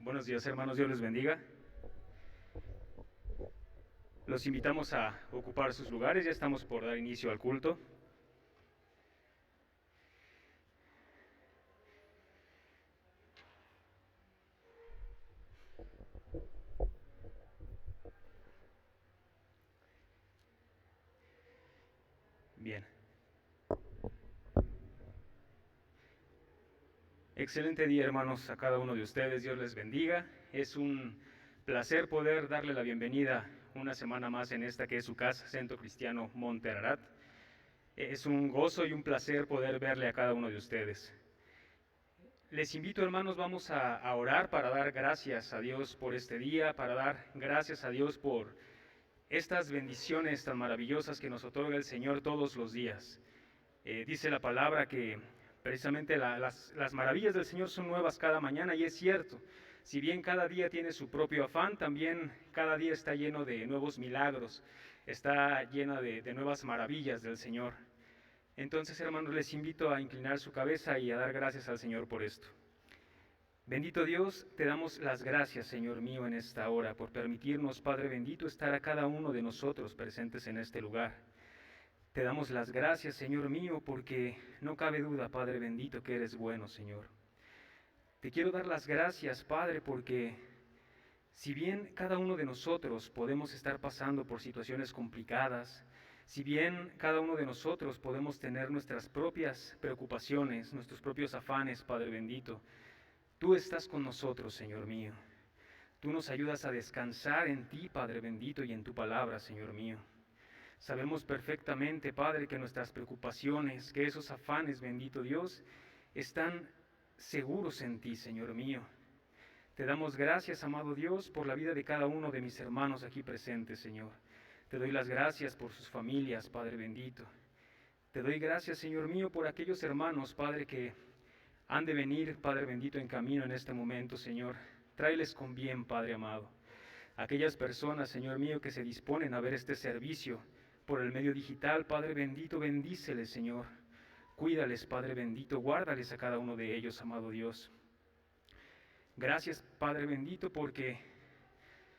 Buenos días, hermanos, Dios les bendiga. Los invitamos a ocupar sus lugares, ya estamos por dar inicio al culto. Bien. Excelente día, hermanos, a cada uno de ustedes, Dios les bendiga. Es un placer poder darle la bienvenida una semana más en esta que es su casa, Centro Cristiano Monte Ararat. Es un gozo y un placer poder verle a cada uno de ustedes. Les invito, hermanos, vamos a orar para dar gracias a Dios por este día, para dar gracias a Dios por estas bendiciones tan maravillosas que nos otorga el Señor todos los días. Dice la palabra que precisamente las maravillas del Señor son nuevas cada mañana, y es cierto. Si bien cada día tiene su propio afán, también cada día está lleno de nuevos milagros, está llena de nuevas maravillas del Señor. Entonces, hermanos, les invito a inclinar su cabeza y a dar gracias al Señor por esto. Bendito Dios, te damos las gracias, Señor mío, en esta hora, por permitirnos, Padre bendito, estar a cada uno de nosotros presentes en este lugar. Te damos las gracias, Señor mío, porque no cabe duda, Padre bendito, que eres bueno, Señor. Te quiero dar las gracias, Padre, porque si bien cada uno de nosotros podemos estar pasando por situaciones complicadas, si bien cada uno de nosotros podemos tener nuestras propias preocupaciones, nuestros propios afanes, Padre bendito, tú estás con nosotros, Señor mío. Tú nos ayudas a descansar en ti, Padre bendito, y en tu palabra, Señor mío. Sabemos perfectamente, Padre, que nuestras preocupaciones, que esos afanes, bendito Dios, están seguros en ti, Señor mío. Te damos gracias, amado Dios, por la vida de cada uno de mis hermanos aquí presentes, Señor. Te doy las gracias por sus familias, Padre bendito. Te doy gracias, Señor mío, por aquellos hermanos, Padre, que han de venir, Padre bendito, en camino en este momento, Señor. Tráeles con bien, Padre amado. Aquellas personas, Señor mío, que se disponen a ver este servicio por el medio digital, Padre bendito, bendíceles, Señor. Cuídales, Padre bendito, guárdales a cada uno de ellos, amado Dios. Gracias, Padre bendito, porque,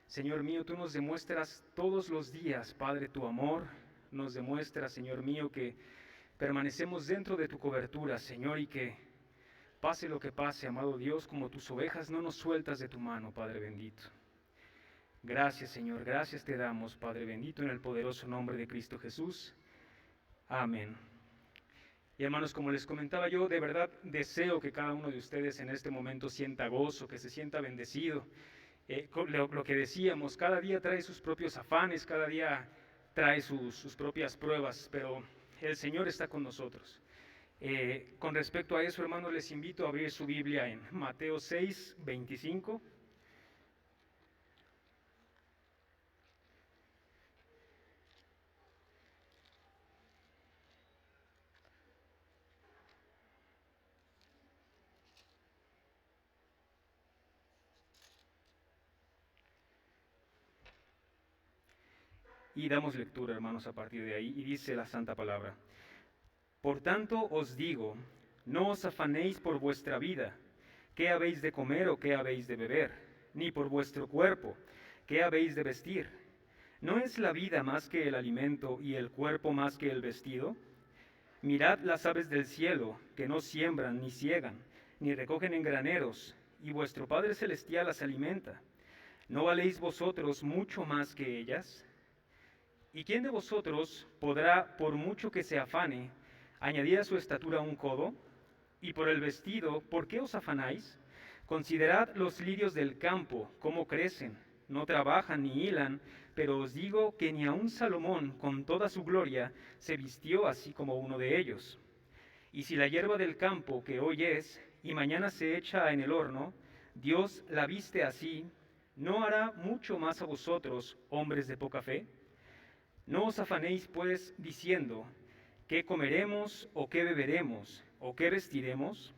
Señor mío, tú nos demuestras todos los días, Padre, tu amor. Nos demuestras, Señor mío, que permanecemos dentro de tu cobertura, Señor, y que pase lo que pase, amado Dios, como tus ovejas no nos sueltas de tu mano, Padre bendito. Gracias, Señor, gracias te damos, Padre bendito, en el poderoso nombre de Cristo Jesús. Amén. Y hermanos, como les comentaba yo, de verdad deseo que cada uno de ustedes en este momento sienta gozo, que se sienta bendecido. Lo que decíamos, cada día trae sus propios afanes, cada día trae sus propias pruebas, pero el Señor está con nosotros. Con respecto a eso, hermanos, les invito a abrir su Biblia en Mateo 6, 25. Y damos lectura, hermanos, a partir de ahí, y dice la santa palabra. Por tanto os digo, no os afanéis por vuestra vida, qué habéis de comer o qué habéis de beber, ni por vuestro cuerpo, qué habéis de vestir. ¿No es la vida más que el alimento y el cuerpo más que el vestido? Mirad las aves del cielo, que no siembran ni siegan, ni recogen en graneros, y vuestro Padre Celestial las alimenta. ¿No valéis vosotros mucho más que ellas? ¿Y quién de vosotros podrá, por mucho que se afane, añadir a su estatura un codo? Y por el vestido, ¿por qué os afanáis? Considerad los lirios del campo, cómo crecen, no trabajan ni hilan, pero os digo que ni aun Salomón, con toda su gloria, se vistió así como uno de ellos. Y si la hierba del campo, que hoy es, y mañana se echa en el horno, Dios la viste así, ¿no hará mucho más a vosotros, hombres de poca fe? No os afanéis, pues, diciendo, ¿qué comeremos o qué beberemos o qué vestiremos?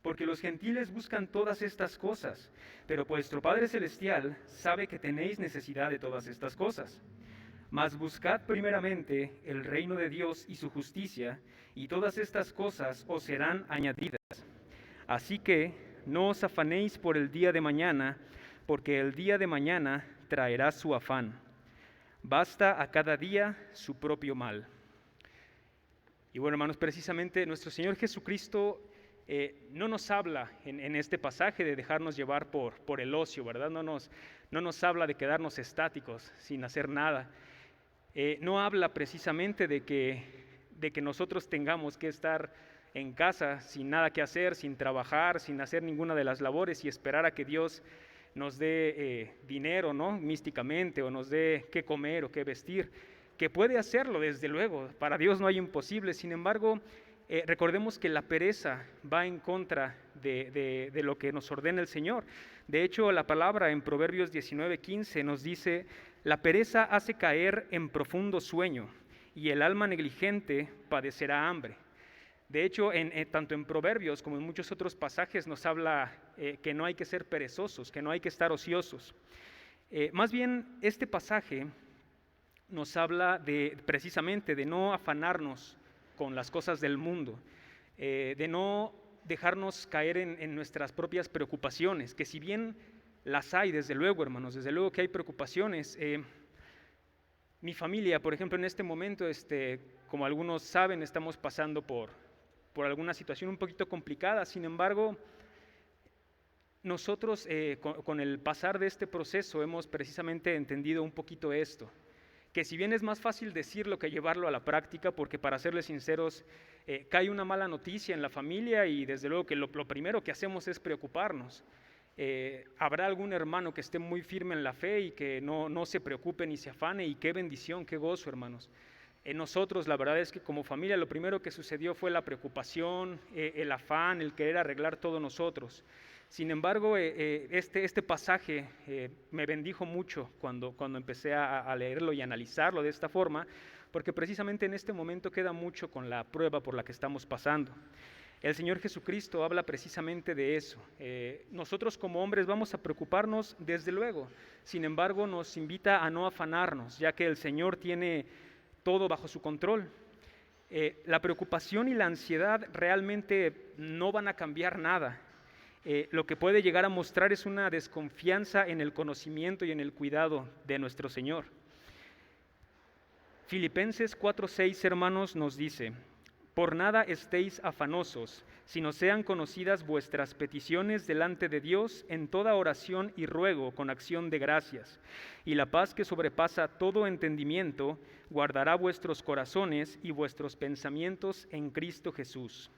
Porque los gentiles buscan todas estas cosas, pero vuestro Padre Celestial sabe que tenéis necesidad de todas estas cosas. Mas buscad primeramente el reino de Dios y su justicia, y todas estas cosas os serán añadidas. Así que no os afanéis por el día de mañana, porque el día de mañana traerá su afán. Basta a cada día su propio mal. Y bueno, hermanos, precisamente nuestro Señor Jesucristo no nos habla en este pasaje de dejarnos llevar por el ocio, ¿verdad? No nos habla de quedarnos estáticos sin hacer nada. No habla precisamente de que nosotros tengamos que estar en casa sin nada que hacer, sin trabajar, sin hacer ninguna de las labores y esperar a que Dios nos dé dinero, ¿no? Místicamente, o nos dé qué comer o qué vestir, que puede hacerlo desde luego, para Dios no hay imposible. Sin embargo, recordemos que la pereza va en contra de lo que nos ordena el Señor. De hecho, la palabra en Proverbios 19:15 nos dice: la pereza hace caer en profundo sueño, y el alma negligente padecerá hambre. De hecho, tanto en Proverbios como en muchos otros pasajes nos habla que no hay que ser perezosos, que no hay que estar ociosos. Más bien, este pasaje nos habla precisamente de no afanarnos con las cosas del mundo, de no dejarnos caer en nuestras propias preocupaciones, que si bien las hay, desde luego, hermanos, desde luego que hay preocupaciones. Mi familia, por ejemplo, en este momento, como algunos saben, estamos pasando por alguna situación un poquito complicada. Sin embargo, nosotros con el pasar de este proceso hemos precisamente entendido un poquito esto, que si bien es más fácil decirlo que llevarlo a la práctica, porque para serles sinceros, cae una mala noticia en la familia y desde luego que lo primero que hacemos es preocuparnos. Habrá algún hermano que esté muy firme en la fe y que no se preocupe ni se afane, y qué bendición, qué gozo, hermanos. Nosotros, la verdad es que como familia lo primero que sucedió fue la preocupación, el afán, el querer arreglar todo nosotros. Sin embargo, este pasaje me bendijo mucho cuando empecé a leerlo y analizarlo de esta forma, porque precisamente en este momento queda mucho con la prueba por la que estamos pasando. El Señor Jesucristo habla precisamente de eso. Nosotros como hombres vamos a preocuparnos, desde luego. Sin embargo, nos invita a no afanarnos, ya que el Señor tiene todo bajo su control. La preocupación y la ansiedad realmente no van a cambiar nada. Lo que puede llegar a mostrar es una desconfianza en el conocimiento y en el cuidado de nuestro Señor. Filipenses 4:6, hermanos, nos dice: por nada estéis afanosos, sino sean conocidas vuestras peticiones delante de Dios en toda oración y ruego con acción de gracias. Y la paz que sobrepasa todo entendimiento guardará vuestros corazones y vuestros pensamientos en Cristo Jesús.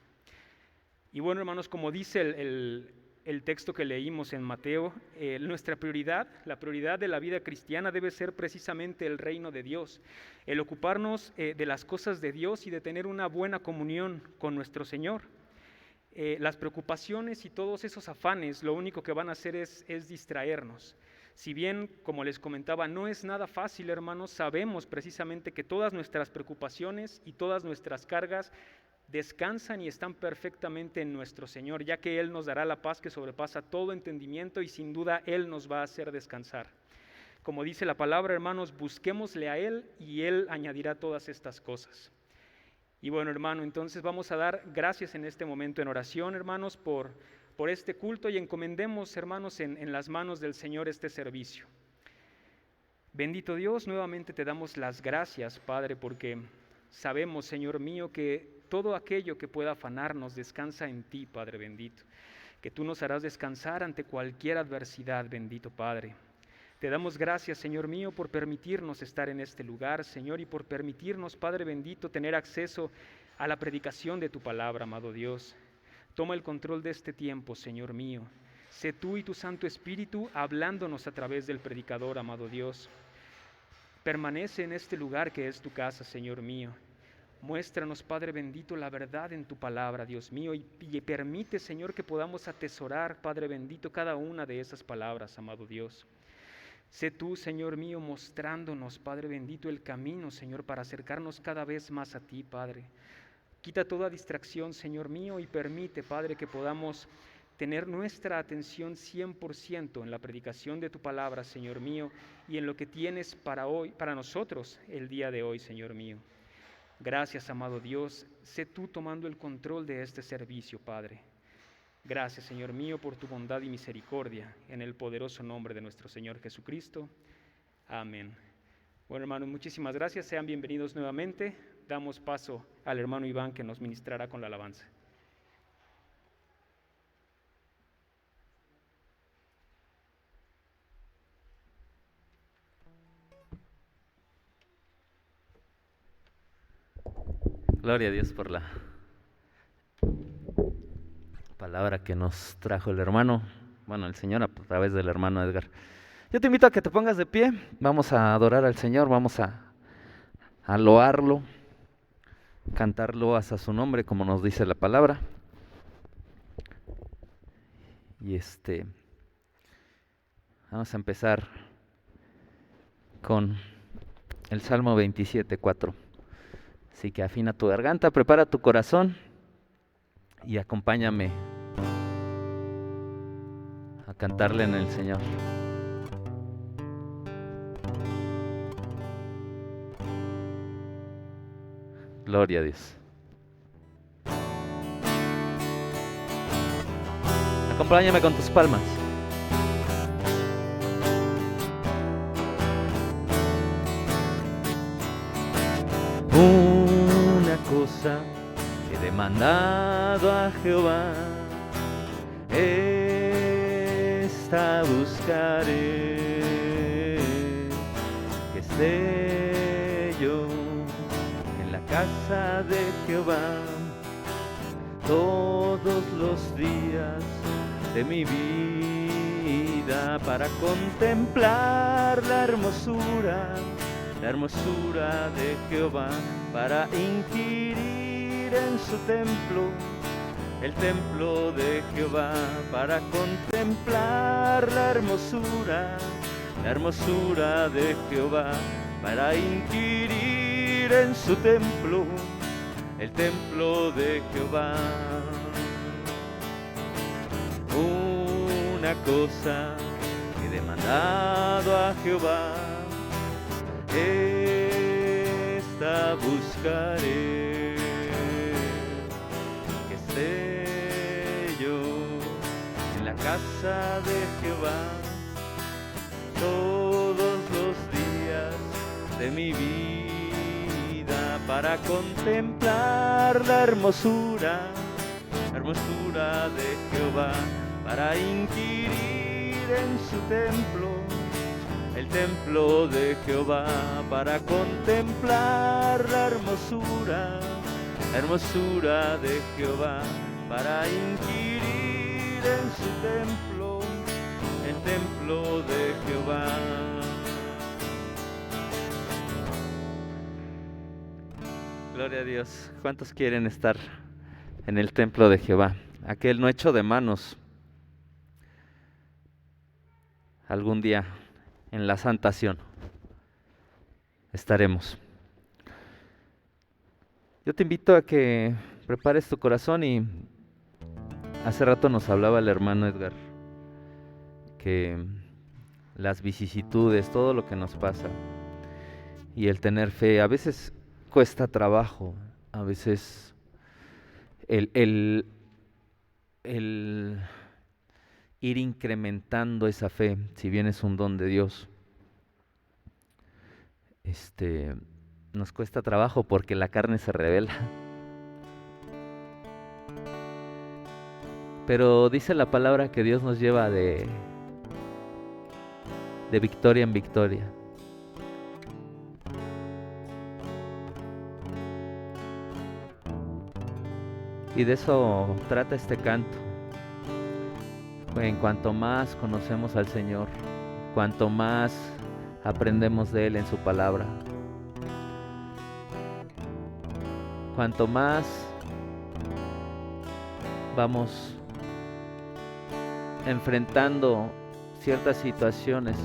Y bueno, hermanos, como dice el texto que leímos en Mateo, nuestra prioridad, la prioridad de la vida cristiana debe ser precisamente el reino de Dios, el ocuparnos de las cosas de Dios y de tener una buena comunión con nuestro Señor. Las preocupaciones y todos esos afanes lo único que van a hacer es distraernos. Si bien, como les comentaba, no es nada fácil, hermanos, sabemos precisamente que todas nuestras preocupaciones y todas nuestras cargas descansan y están perfectamente en nuestro Señor, ya que Él nos dará la paz que sobrepasa todo entendimiento y sin duda Él nos va a hacer descansar. Como dice la palabra, hermanos, busquémosle a Él y Él añadirá todas estas cosas. Y bueno, hermano, entonces vamos a dar gracias en este momento en oración, hermanos, por este culto, y encomendemos, hermanos, en las manos del Señor este servicio. Bendito Dios, nuevamente te damos las gracias, Padre, porque sabemos, Señor mío, que todo aquello que pueda afanarnos descansa en ti, Padre bendito, que tú nos harás descansar ante cualquier adversidad, bendito Padre. Te damos gracias, Señor mío, por permitirnos estar en este lugar, Señor, y por permitirnos, Padre bendito, tener acceso a la predicación de tu palabra, amado Dios. Toma el control de este tiempo, Señor mío. Sé tú y tu Santo Espíritu hablándonos a través del predicador, amado Dios. Permanece en este lugar que es tu casa, Señor mío. Muéstranos, Padre bendito, la verdad en tu palabra, Dios mío, y permite, Señor, que podamos atesorar, Padre bendito, cada una de esas palabras, amado Dios. Sé tú, Señor mío, mostrándonos, Padre bendito, el camino, Señor, para acercarnos cada vez más a ti, Padre. Quita toda distracción, Señor mío, y permite, Padre, que podamos tener nuestra atención 100% en la predicación de tu palabra, Señor mío, y en lo que tienes para hoy, para nosotros el día de hoy, Señor mío. Gracias, amado Dios. Sé tú tomando el control de este servicio, Padre. Gracias, Señor mío, por tu bondad y misericordia, en el poderoso nombre de nuestro Señor Jesucristo. Amén. Bueno, hermanos, muchísimas gracias. Sean bienvenidos nuevamente. Damos paso al hermano Iván, que nos ministrará con la alabanza. Gloria a Dios por la palabra que nos trajo el hermano, el Señor a través del hermano Edgar. Yo te invito a que te pongas de pie, vamos a adorar al Señor, vamos a loarlo, cantarlo hasta su nombre, como nos dice la palabra. Y vamos a empezar con el Salmo 27:4. Así que afina tu garganta, prepara tu corazón y acompáñame a cantarle en el Señor. Gloria a Dios. Acompáñame con tus palmas. Una cosa he demandado a Jehová, esta buscaré, que esté yo en la casa de Jehová todos los días de mi vida, para contemplar la hermosura de Jehová, para inquirir en su templo, el templo de Jehová, para contemplar la hermosura de Jehová, para inquirir en su templo, el templo de Jehová. Una cosa he demandado a Jehová, esta buscaré, que esté yo en la casa de Jehová todos los días de mi vida, para contemplar la hermosura de Jehová, para inquirir en su templo, el templo de Jehová, para contemplar la hermosura de Jehová, para inquirir en su templo, el templo de Jehová. Gloria a Dios. ¿Cuántos quieren estar en el templo de Jehová? Aquel no hecho de manos. Algún día en la santación estaremos. Yo te invito a que prepares tu corazón, y hace rato nos hablaba el hermano Edgar que las vicisitudes, todo lo que nos pasa y el tener fe, a veces cuesta trabajo, a veces el ir incrementando esa fe, si bien es un don de Dios, nos cuesta trabajo porque la carne se revela. Pero dice la palabra que Dios nos lleva de victoria en victoria. Y de eso trata este canto. En cuanto más conocemos al Señor, cuanto más aprendemos de Él en su palabra, cuanto más vamos enfrentando ciertas situaciones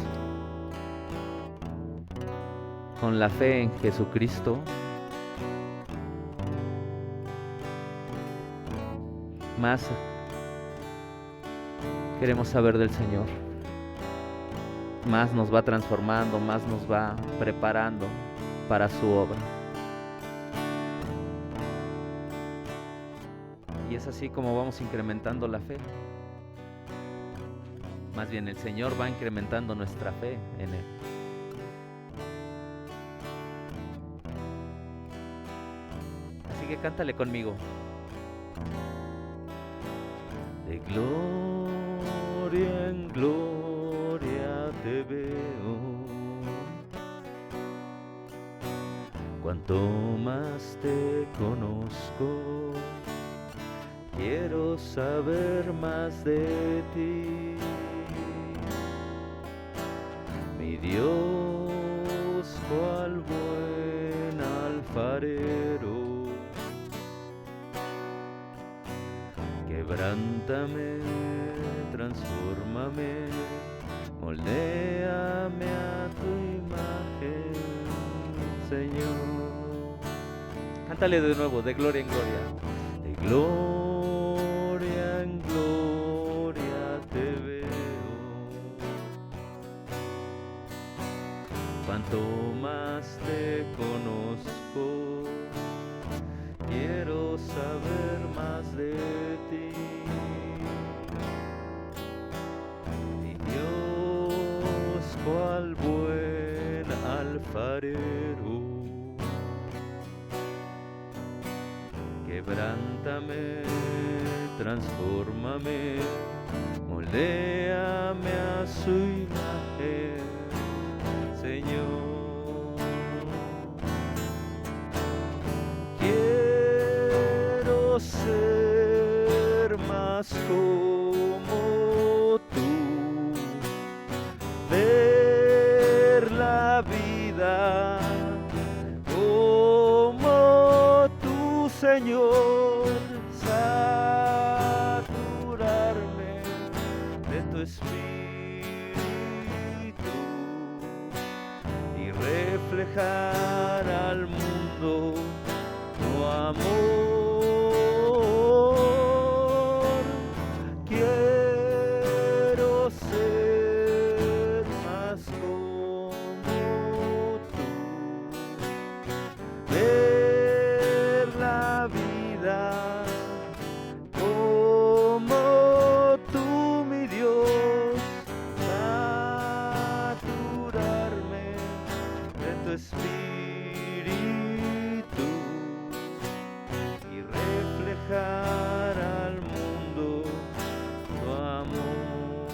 con la fe en Jesucristo, más queremos saber del Señor, más nos va transformando, más nos va preparando para su obra. Y es así como vamos incrementando la fe. Más bien el Señor va incrementando nuestra fe en Él. Así que cántale conmigo. De gloria en gloria te veo, cuanto más te conozco, quiero saber más de ti. Mi Dios, cual buen alfarero, quebrántame, transfórmame, moldéame a tu imagen, Señor. Cántale de nuevo, de gloria en gloria. De gloria en gloria te veo, cuanto más te conozco, quiero saber más de ti. Mi Dios, cual buen alfarero, quebrántame, transfórmame, moldéame a su imagen, Señor. Quiero ser más como tú, ver la vida como tú, Señor, saturarme de tu espíritu y reflejar al mundo tu amor. Quiero ser más como tú, ver la vida como tú, mi Dios, saturarme de tu espíritu y reflejar al mundo tu amor.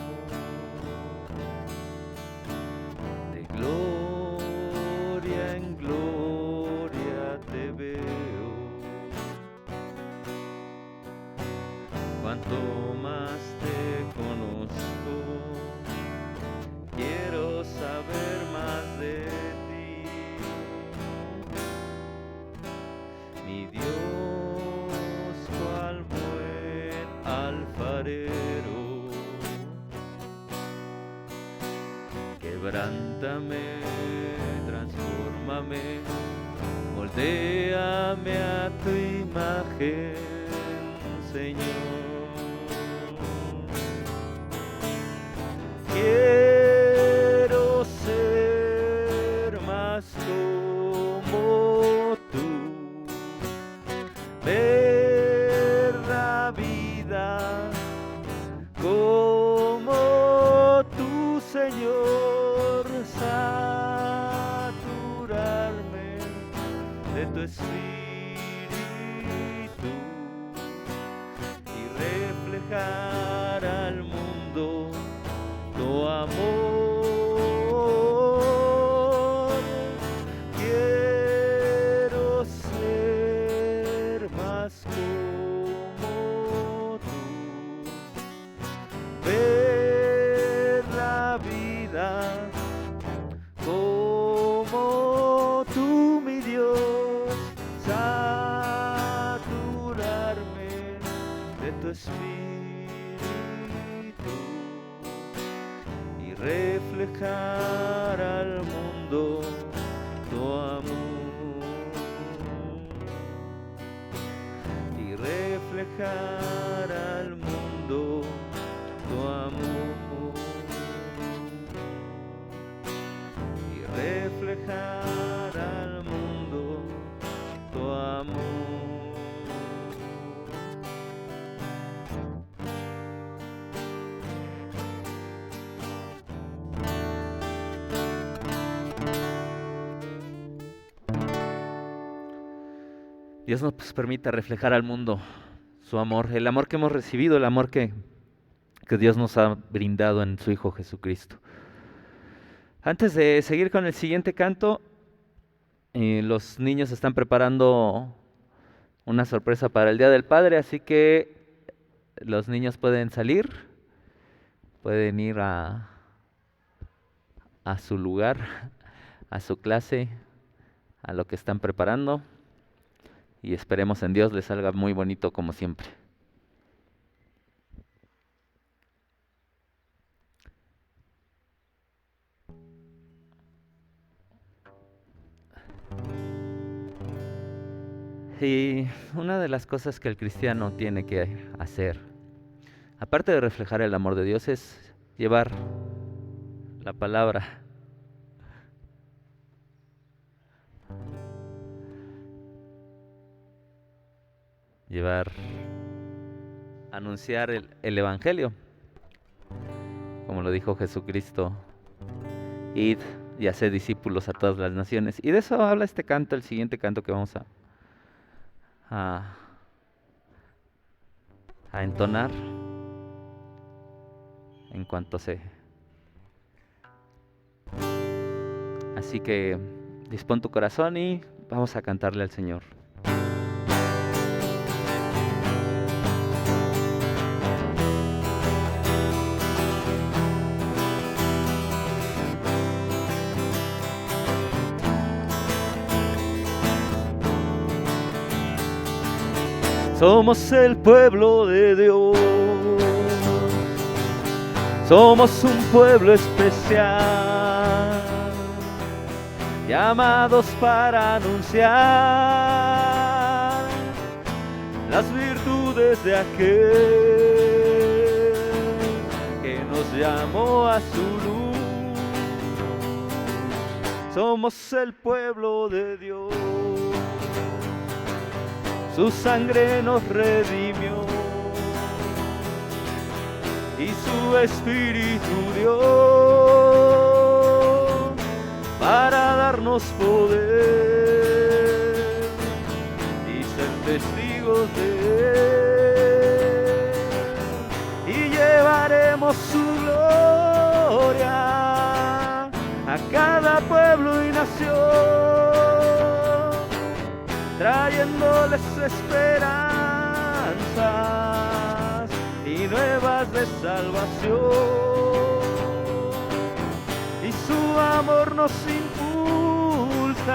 De gloria en gloria te veo, cuanto más te conozco, quiero saber más de ti. Mi Dios, cual buen alfarero, quebrántame, transfórmame, moldéame a tu imagen, Señor. Quiero ser más como tú, ver la vida como tú, Señor, saturarme de tu espíritu y reflejar al mundo tu amor. Quiero ser más como tú, ver la vida como tú, mi Dios, saturarme de tu espíritu y reflejar al mundo tu amor, y reflejar al mundo tu amor, y reflejar al mundo tu amor. Dios nos permita reflejar al mundo su amor, el amor que hemos recibido, el amor que Dios nos ha brindado en su Hijo Jesucristo. Antes de seguir con el siguiente canto, los niños están preparando una sorpresa para el Día del Padre, así que los niños pueden salir, pueden ir a su lugar, a su clase, a lo que están preparando, y esperemos en Dios les salga muy bonito como siempre. Y una de las cosas que el cristiano tiene que hacer, aparte de reflejar el amor de Dios, es llevar la palabra. Anunciar el Evangelio. Como lo dijo Jesucristo, id y haced discípulos a todas las naciones. Y de eso habla este canto, el siguiente canto que vamos a entonar en cuanto se. Así que dispón tu corazón y vamos a cantarle al Señor. Somos el pueblo de Dios, somos un pueblo especial, llamados para anunciar las virtudes de aquel que nos llamó a su luz. Somos el pueblo de Dios, su sangre nos redimió y su espíritu dio para darnos poder y ser testigos de él, y llevaremos su gloria a cada pueblo y nación, trayéndoles esperanzas y nuevas de salvación. Y su amor nos impulsa,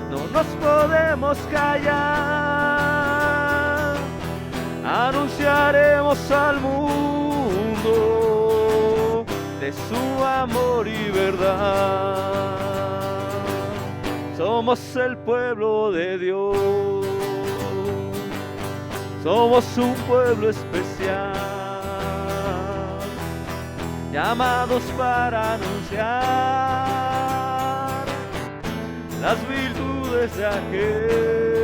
no nos podemos callar, anunciaremos al mundo de su amor y verdad. Somos el pueblo de Dios, somos un pueblo especial, llamados para anunciar las virtudes de aquel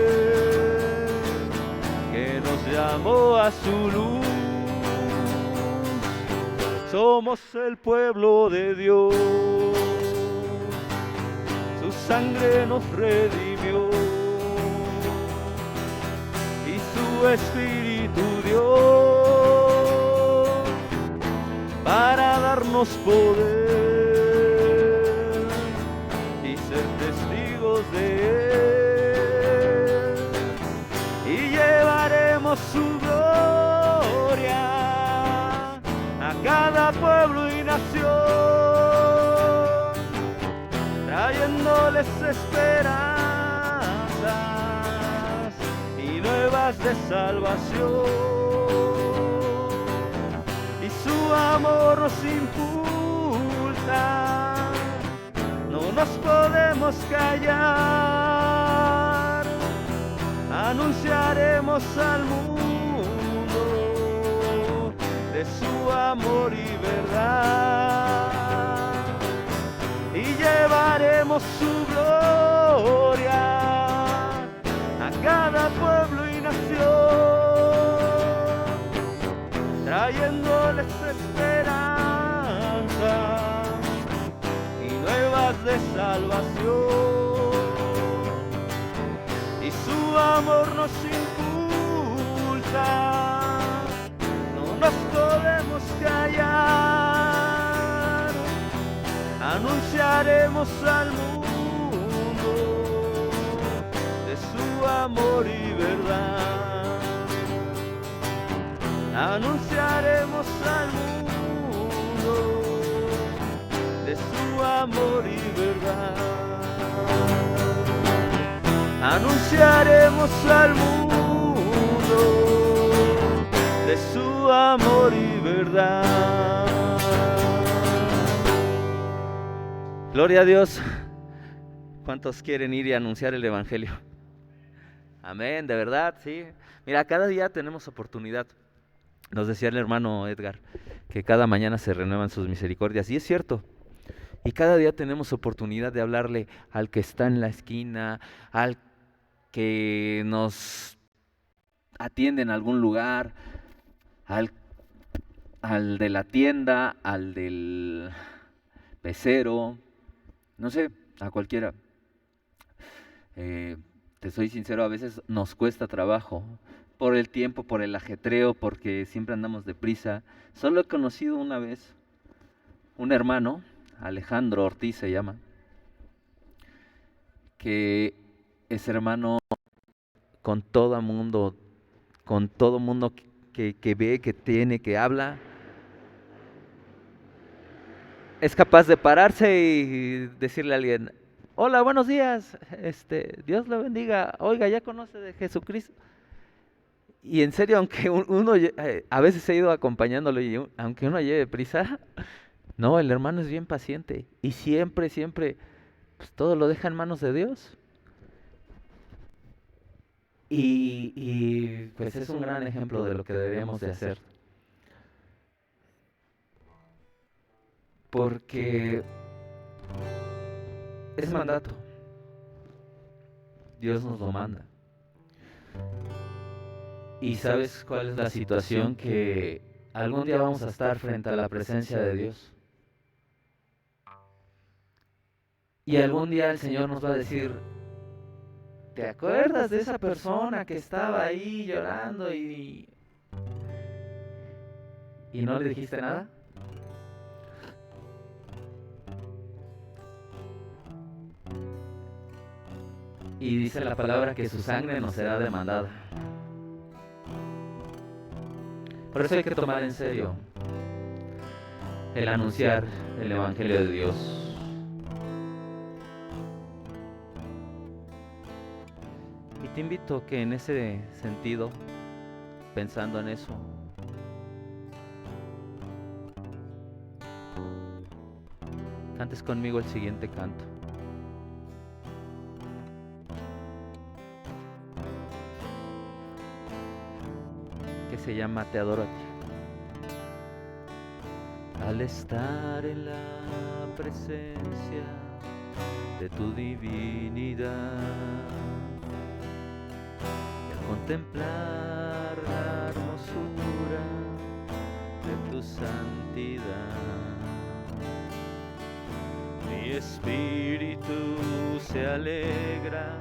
que nos llamó a su luz. Somos el pueblo de Dios, su sangre nos redimió y su espíritu dio para darnos poder y ser testigos de él, y llevaremos su gloria a cada pueblo y nación, trayéndoles esperanzas y nuevas de salvación. Y su amor nos impulsa, no nos podemos callar, anunciaremos al mundo de su amor y verdad, y llevaremos su gloria a cada pueblo y nación, trayéndoles esperanza y nuevas de salvación. Y su amor nos impulsa, no nos podemos callar, anunciaremos al mundo de su amor y verdad, anunciaremos al mundo de su amor y verdad. Anunciaremos al mundo de su amor y verdad. Gloria a Dios. ¿Cuántos quieren ir y anunciar el Evangelio? Amén, de verdad, sí. Mira, cada día tenemos oportunidad. Nos decía el hermano Edgar que cada mañana se renuevan sus misericordias, y es cierto. Y cada día tenemos oportunidad de hablarle al que está en la esquina, al que nos atiende en algún lugar, al de la tienda, al del pecero, no sé, a cualquiera. Te soy sincero, a veces nos cuesta trabajo por el tiempo, por el ajetreo, porque siempre andamos deprisa. Solo he conocido una vez un hermano, Alejandro Ortiz se llama, que es hermano con todo mundo que ve, que tiene, que habla. Es capaz de pararse y decirle a alguien: hola, buenos días, Dios lo bendiga, oiga, ¿ya conoce de Jesucristo? Y en serio, aunque uno a veces he ido acompañándolo y aunque uno lleve prisa, no, el hermano es bien paciente y siempre, pues todo lo deja en manos de Dios. Y pues es un gran ejemplo de lo que deberíamos de hacer. Porque es mandato. Dios nos lo manda. ¿Y sabes cuál es la situación? Que algún día vamos a estar frente a la presencia de Dios. Y algún día el Señor nos va a decir: ¿te acuerdas de esa persona que estaba ahí llorando y no le dijiste nada? Y dice la palabra que su sangre nos será demandada. Por eso hay que tomar en serio el anunciar el Evangelio de Dios. Y te invito que en ese sentido, pensando en eso, cantes conmigo el siguiente canto. Que se llama Te adoro a ti. Al estar en la presencia de tu divinidad, contemplar la hermosura de tu santidad, mi espíritu se alegra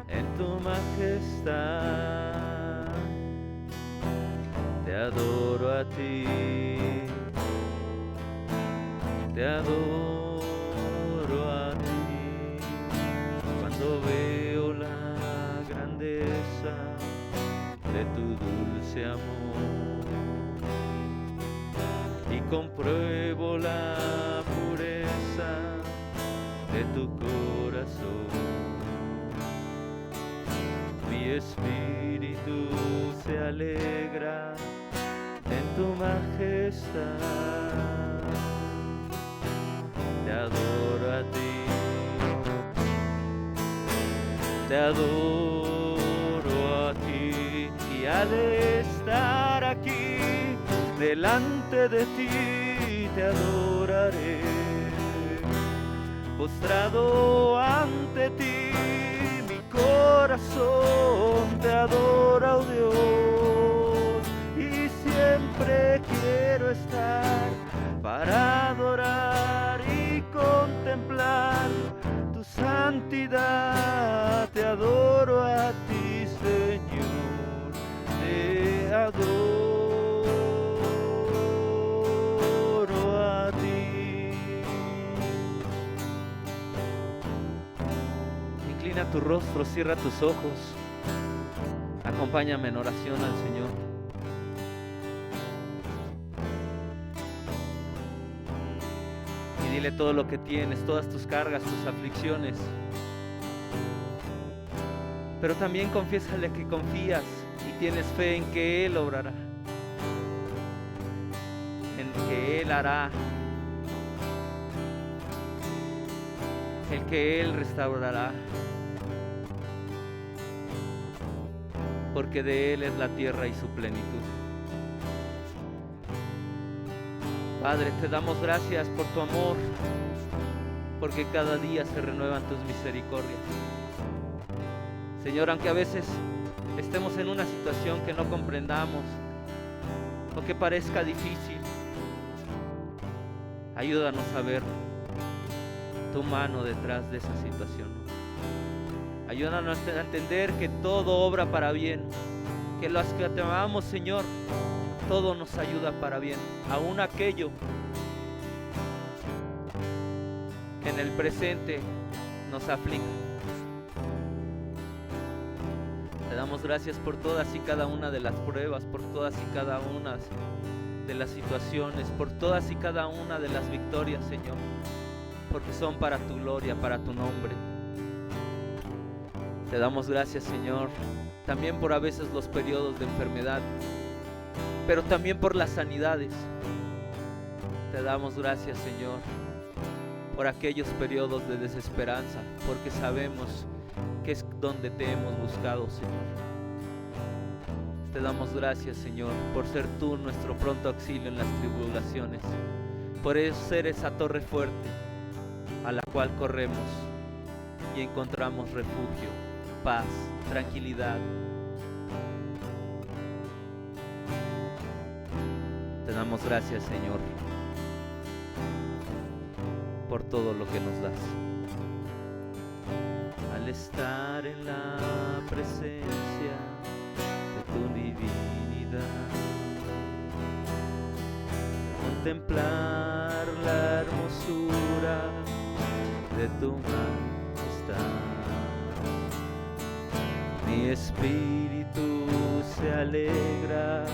en tu majestad. Te adoro a ti, te adoro a ti, cuando veo la grandeza de tu dulce amor y compruebo la pureza de tu corazón. Mi espíritu se alegra en tu majestad. Te adoro a ti, te adoro a ti, y al estar aquí delante de ti te adoraré, postrado ante ti mi corazón te adora, oh Dios, y siempre quiero estar para adorar y contemplar tu santidad. Te adoro a tu rostro, cierra tus ojos. Acompáñame en oración al Señor. Y dile todo lo que tienes, todas tus cargas, tus aflicciones. Pero también confiésale que confías y tienes fe en que Él obrará, en que Él hará, en que Él restaurará, porque de Él es la tierra y su plenitud. Padre, te damos gracias por tu amor, porque cada día se renuevan tus misericordias. Señor, aunque a veces estemos en una situación que no comprendamos o que parezca difícil, ayúdanos a ver tu mano detrás de esa situación. Ayúdanos a entender que todo obra para bien, que los que te amamos, Señor, todo nos ayuda para bien, aún aquello que en el presente nos aflige. Te damos gracias por todas y cada una de las pruebas, por todas y cada una de las situaciones, por todas y cada una de las victorias, Señor, porque son para tu gloria, para tu nombre. Te damos gracias, Señor, también por a veces los periodos de enfermedad, pero también por las sanidades. Te damos gracias, Señor, por aquellos periodos de desesperanza, porque sabemos que es donde te hemos buscado, Señor. Te damos gracias, Señor, por ser tú nuestro pronto auxilio en las tribulaciones, por ser esa torre fuerte a la cual corremos y encontramos refugio, paz, tranquilidad. Te damos gracias, Señor, por todo lo que nos das. Al estar en la presencia de tu divinidad, contemplar la hermosura de tu majestad, mi espíritu se alegra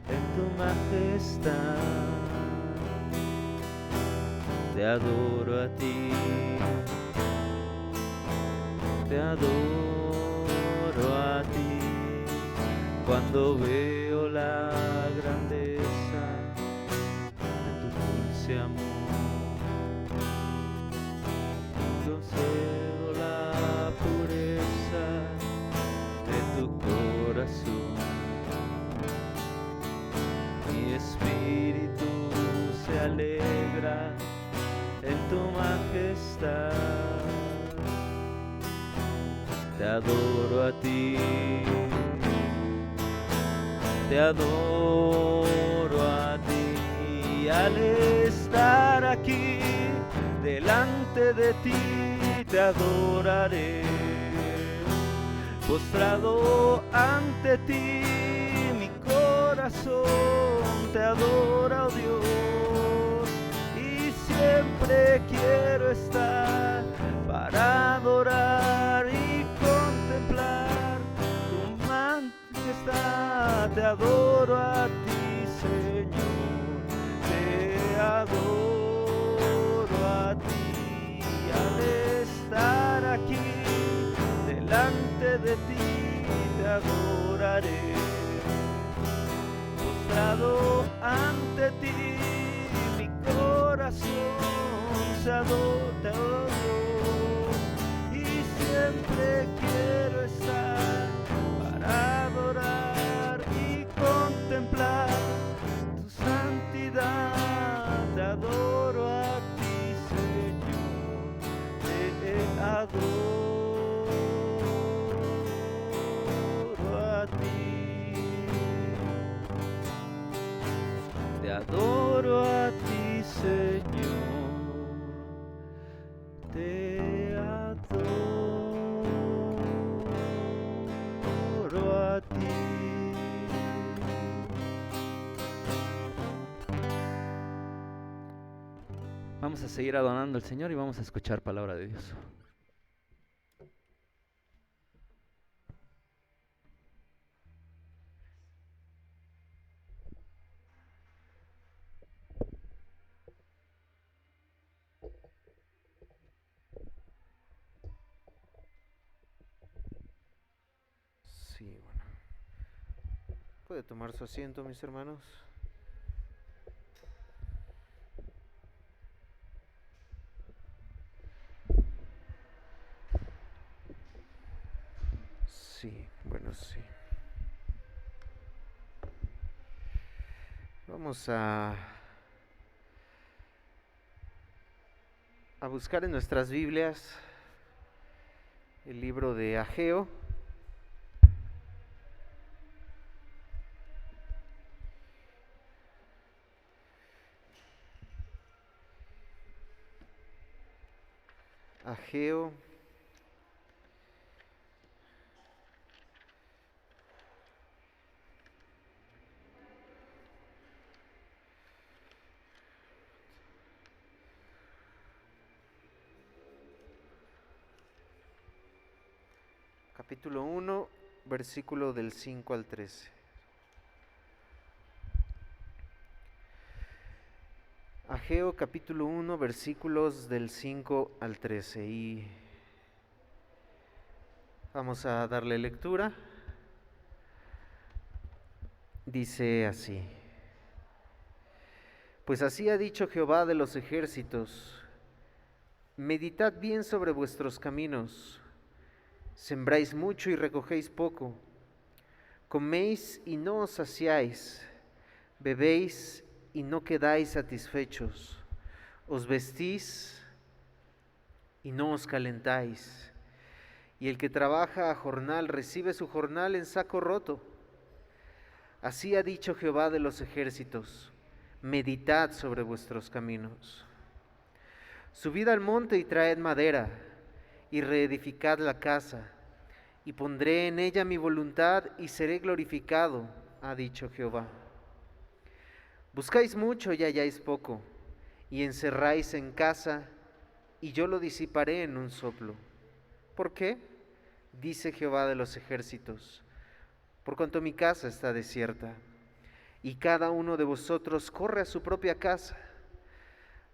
en tu majestad. Te adoro a ti, te adoro a ti, cuando veo la grandeza de tu dulce amor. Concedo la pureza de tu corazón, mi espíritu se alegra en tu majestad. Te adoro a ti, te adoro a ti. Al estar aquí delante de ti, te adoraré. Postrado ante ti, mi corazón te adora, oh Dios, y siempre quiero estar para adorar y contemplar tu majestad. Te adoro a ti, Señor, te adoro a ti. Al estar aquí delante de ti, te adoraré. Postrado ante ti, mi corazón se adora, oh Dios, y siempre quiero estar para adorar y contemplar tu santidad. Te adoro a ti, Señor, te adoro a ti, te adoro a ti, Señor, te adoro a ti. Vamos a seguir adorando al Señor y vamos a escuchar palabra de Dios. Puede tomar su asiento, mis hermanos. Sí, bueno, sí. Vamos a buscar en nuestras Biblias el libro de Ageo. Ageo. Capítulo 1, versículo del 5 al 13. Ageo capítulo 1, versículos del 5 al 13. Y vamos a darle lectura. Dice así: Pues así ha dicho Jehová de los ejércitos: meditad bien sobre vuestros caminos. Sembráis mucho y recogéis poco. Coméis y no os saciáis. Bebéis y no quedáis satisfechos. Os vestís y no os calentáis. Y el que trabaja a jornal recibe su jornal en saco roto. Así ha dicho Jehová de los ejércitos: meditad sobre vuestros caminos. Subid al monte y traed madera, y reedificad la casa, y pondré en ella mi voluntad y seré glorificado, ha dicho Jehová. Buscáis mucho y halláis poco, y encerráis en casa, y yo lo disiparé en un soplo. ¿Por qué? Dice Jehová de los ejércitos: por cuanto mi casa está desierta, y cada uno de vosotros corre a su propia casa.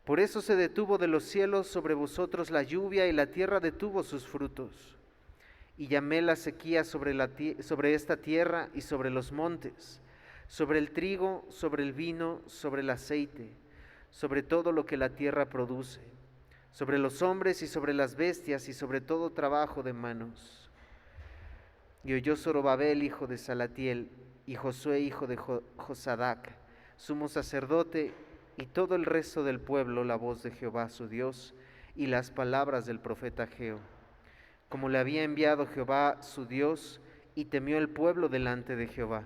Por eso se detuvo de los cielos sobre vosotros la lluvia, y la tierra detuvo sus frutos. Y llamé la sequía sobre esta tierra y sobre los montes, sobre el trigo, sobre el vino, sobre el aceite, sobre todo lo que la tierra produce, sobre los hombres y sobre las bestias y sobre todo trabajo de manos. Y oyó Zorobabel, hijo de Salatiel, y Josué, hijo de Josadac, sumo sacerdote, y todo el resto del pueblo, la voz de Jehová su Dios y las palabras del profeta Ageo, como le había enviado Jehová su Dios, y temió el pueblo delante de Jehová.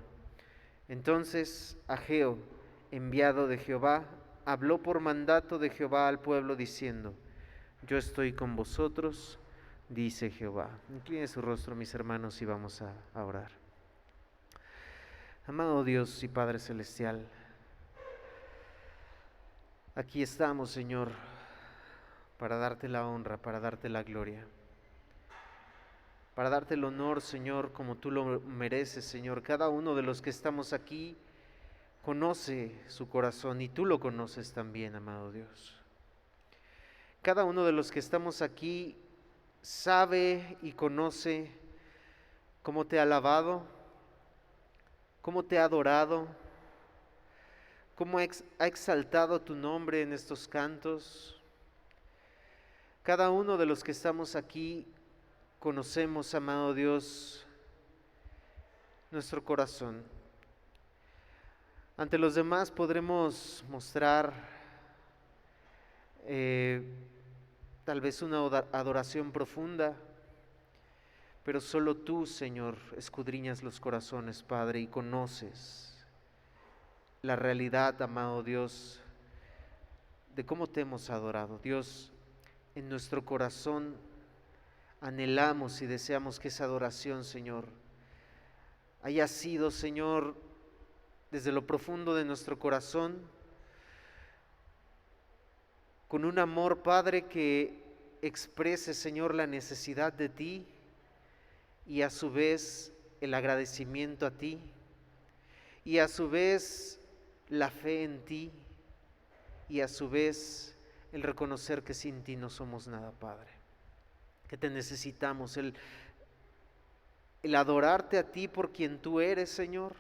Entonces Ageo, enviado de Jehová, habló por mandato de Jehová al pueblo diciendo: yo estoy con vosotros, dice Jehová. Incline su rostro, mis hermanos, y vamos a orar. Amado Dios y Padre Celestial, aquí estamos, Señor, para darte la honra, para darte la gloria, para darte el honor, Señor, como tú lo mereces, Señor. Cada uno de los que estamos aquí conoce su corazón y tú lo conoces también, amado Dios. Cada uno de los que estamos aquí sabe y conoce cómo te ha alabado, cómo te ha adorado, cómo ha exaltado tu nombre en estos cantos. Cada uno de los que estamos aquí conocemos, amado Dios, nuestro corazón. Ante los demás podremos mostrar tal vez una adoración profunda, pero solo tú, Señor, escudriñas los corazones, Padre, y conoces la realidad, amado Dios, de cómo te hemos adorado. Dios, en nuestro corazón anhelamos y deseamos que esa adoración, Señor, haya sido, Señor, desde lo profundo de nuestro corazón, con un amor, Padre, que exprese, Señor, la necesidad de ti y a su vez el agradecimiento a ti y a su vez la fe en ti y a su vez el reconocer que sin ti no somos nada, Padre, que te necesitamos, el adorarte a ti por quien tú eres, Señor,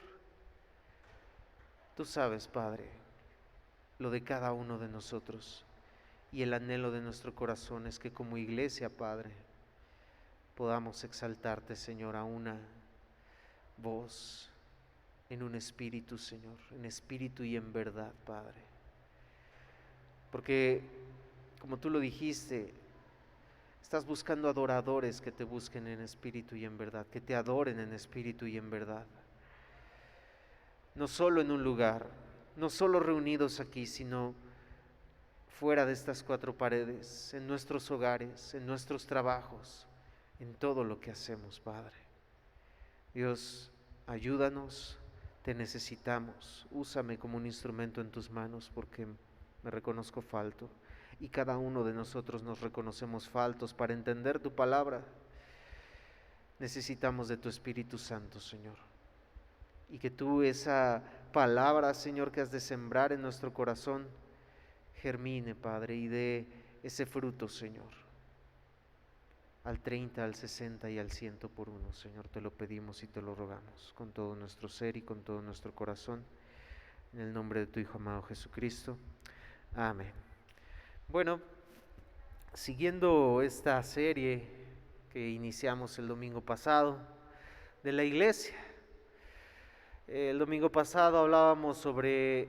Tú sabes, Padre, lo de cada uno de nosotros, y el anhelo de nuestro corazón es que como iglesia, Padre, podamos exaltarte, Señor, a una voz, en un espíritu, Señor, en espíritu y en verdad, Padre. Porque, como tú lo dijiste, estás buscando adoradores que te busquen en espíritu y en verdad, que te adoren en espíritu y en verdad. No solo en un lugar, no solo reunidos aquí, sino fuera de estas cuatro paredes, en nuestros hogares, en nuestros trabajos, en todo lo que hacemos, Padre. Dios, ayúdanos, te necesitamos. Úsame como un instrumento en tus manos porque me reconozco falto. Y cada uno de nosotros nos reconocemos faltos para entender tu palabra. Necesitamos de tu Espíritu Santo, Señor. Y que tú esa palabra, Señor, que has de sembrar en nuestro corazón, germine, Padre, y dé ese fruto, Señor. Al 30, al 60 y al 100 por uno, Señor, te lo pedimos y te lo rogamos con todo nuestro ser y con todo nuestro corazón. En el nombre de tu Hijo amado Jesucristo. Amén. Bueno, siguiendo esta serie que iniciamos el domingo pasado de la iglesia. El domingo pasado hablábamos sobre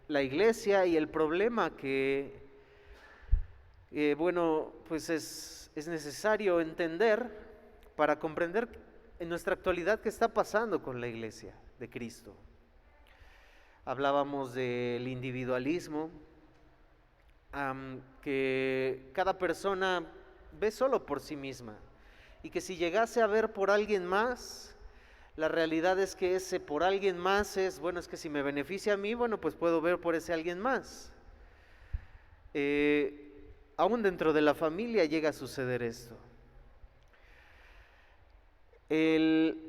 la iglesia y el problema que, pues es necesario entender para comprender en nuestra actualidad qué está pasando con la iglesia de Cristo. Hablábamos del individualismo, que cada persona ve solo por sí misma y que si llegase a ver por alguien más, la realidad es que ese por alguien más es que si me beneficia a mí, pues puedo ver por ese alguien más. Aún dentro de la familia llega a suceder esto. El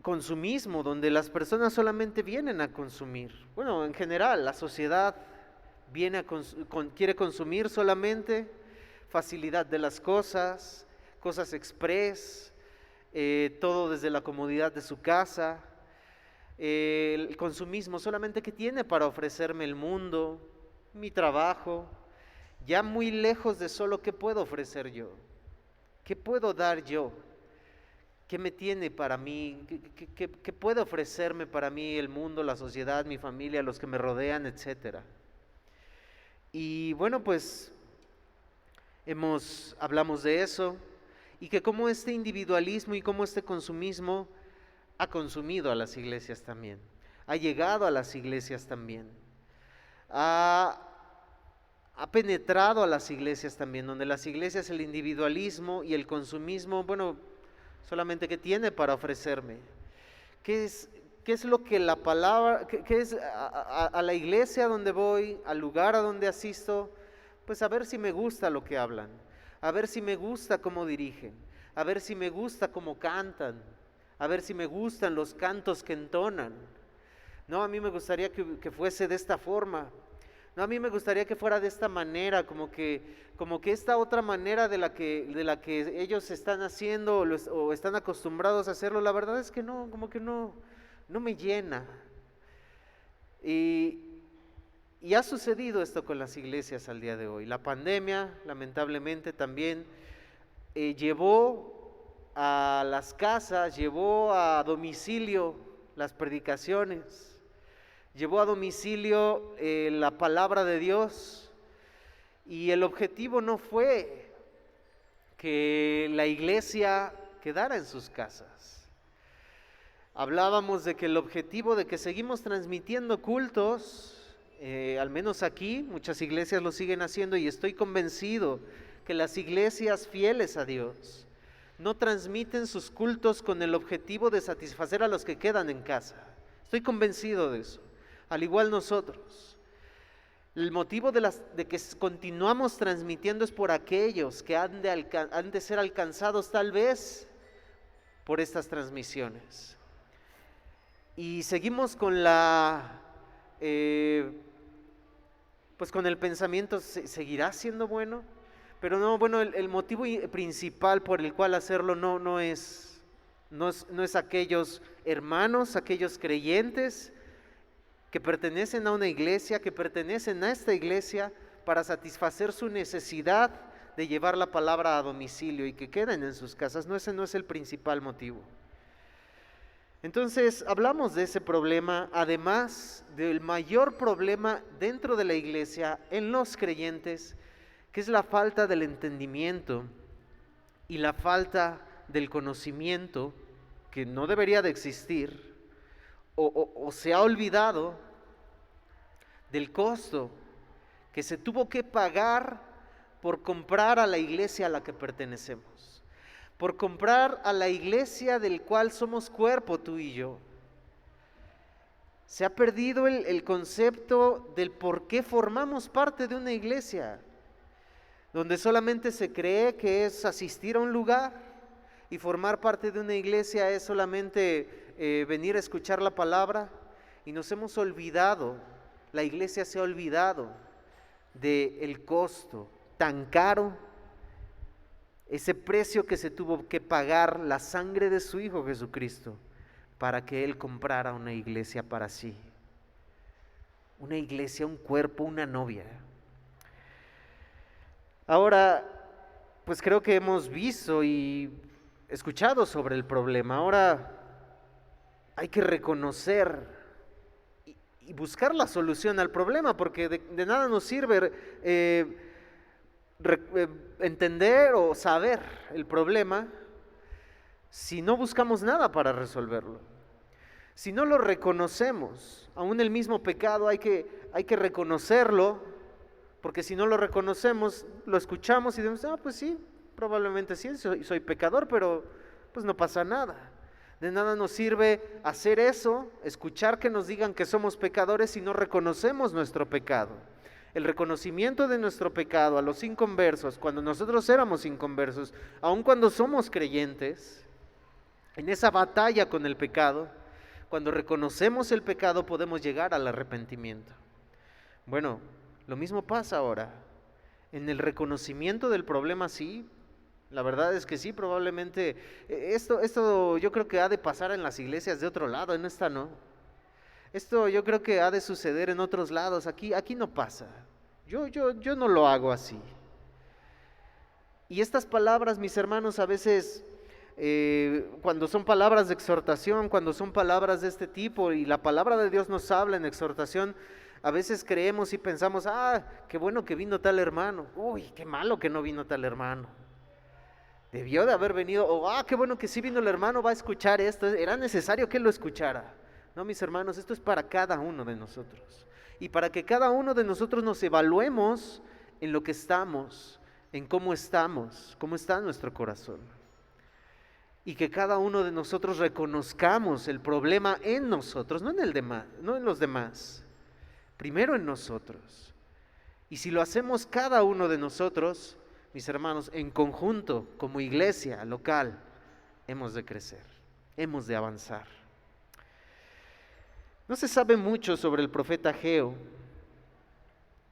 consumismo, donde las personas solamente vienen a consumir. En general, la sociedad viene quiere consumir solamente facilidad de las cosas express, todo desde la comodidad de su casa. El consumismo solamente que tiene para ofrecerme el mundo, mi trabajo, ya muy lejos de solo qué puedo ofrecer yo, qué puedo dar yo, qué me tiene para mí, qué puede ofrecerme para mí el mundo, la sociedad, mi familia, los que me rodean, etcétera. Y pues hablamos de eso y que cómo este individualismo y cómo este consumismo ha consumido a las iglesias también, ha llegado a las iglesias también, ha penetrado a las iglesias también, donde las iglesias el individualismo y el consumismo, solamente que tiene para ofrecerme. ¿Qué es lo que la palabra, qué es a la iglesia donde voy, al lugar a donde asisto? Pues a ver si me gusta lo que hablan, a ver si me gusta cómo dirigen, a ver si me gusta cómo cantan, a ver si me gustan los cantos que entonan. No, a mí me gustaría que fuese de esta forma. No, a mí me gustaría que fuera de esta manera, como que esta otra manera de la que ellos están haciendo o están acostumbrados a hacerlo, la verdad es que no, como que no me llena. Y ha sucedido esto con las iglesias al día de hoy. La pandemia, lamentablemente, también llevó a las casas, llevó a domicilio las predicaciones, llevó a domicilio la palabra de Dios, y el objetivo no fue que la iglesia quedara en sus casas. Hablábamos de que el objetivo de que seguimos transmitiendo cultos, al menos aquí, muchas iglesias lo siguen haciendo, y estoy convencido que las iglesias fieles a Dios no transmiten sus cultos con el objetivo de satisfacer a los que quedan en casa. Estoy convencido de eso. Al igual nosotros. El motivo de que continuamos transmitiendo es por aquellos que han de ser alcanzados tal vez por estas transmisiones. Y seguimos con con el pensamiento, ¿seguirá siendo bueno? Pero no, el motivo principal por el cual hacerlo no es aquellos hermanos, aquellos creyentes que pertenecen a una iglesia, que pertenecen a esta iglesia para satisfacer su necesidad de llevar la palabra a domicilio y que queden en sus casas. No, ese no es el principal motivo. Entonces, hablamos de ese problema, además del mayor problema dentro de la iglesia, en los creyentes, que es la falta del entendimiento y la falta del conocimiento, que no debería de existir, o se ha olvidado del costo que se tuvo que pagar por comprar a la iglesia a la que pertenecemos, por comprar a la iglesia del cual somos cuerpo tú y yo. Se ha perdido el concepto del por qué formamos parte de una iglesia, donde solamente se cree que es asistir a un lugar, y formar parte de una iglesia es solamente venir a escuchar la palabra, y nos hemos olvidado, la iglesia se ha olvidado del costo tan caro, ese precio que se tuvo que pagar, la sangre de su Hijo Jesucristo, para que Él comprara una iglesia para sí. Una iglesia, un cuerpo, una novia. Ahora, pues creo que hemos visto y escuchado sobre el problema. Ahora hay que reconocer y buscar la solución al problema, porque de nada nos sirve entender o saber el problema si no buscamos nada para resolverlo. Si no lo reconocemos, aún el mismo pecado hay que reconocerlo, porque si no lo reconocemos, lo escuchamos y decimos, pues sí, probablemente sí, soy pecador, pero pues no pasa nada. De nada nos sirve hacer eso, escuchar que nos digan que somos pecadores si no reconocemos nuestro pecado. El reconocimiento de nuestro pecado a los inconversos, cuando nosotros éramos inconversos, aun cuando somos creyentes, en esa batalla con el pecado, cuando reconocemos el pecado podemos llegar al arrepentimiento. Bueno, lo mismo pasa ahora. En el reconocimiento del problema sí, la verdad es que sí, probablemente esto yo creo que ha de pasar en las iglesias de otro lado, en esta no. Esto yo creo que ha de suceder en otros lados, aquí no pasa. Yo no lo hago así. Y estas palabras, mis hermanos, a veces cuando son palabras de exhortación, cuando son palabras de este tipo y la palabra de Dios nos habla en exhortación, a veces creemos y pensamos, qué bueno que vino tal hermano, uy, qué malo que no vino tal hermano. Debió de haber venido, qué bueno que sí vino el hermano, va a escuchar esto, era necesario que lo escuchara. No, mis hermanos, esto es para cada uno de nosotros. Y para que cada uno de nosotros nos evaluemos en lo que estamos, en cómo estamos, cómo está nuestro corazón. Y que cada uno de nosotros reconozcamos el problema en nosotros, no en los demás, primero en nosotros. Y si lo hacemos cada uno de nosotros, mis hermanos, en conjunto, como iglesia local, hemos de crecer, hemos de avanzar. No se sabe mucho sobre el profeta Ageo.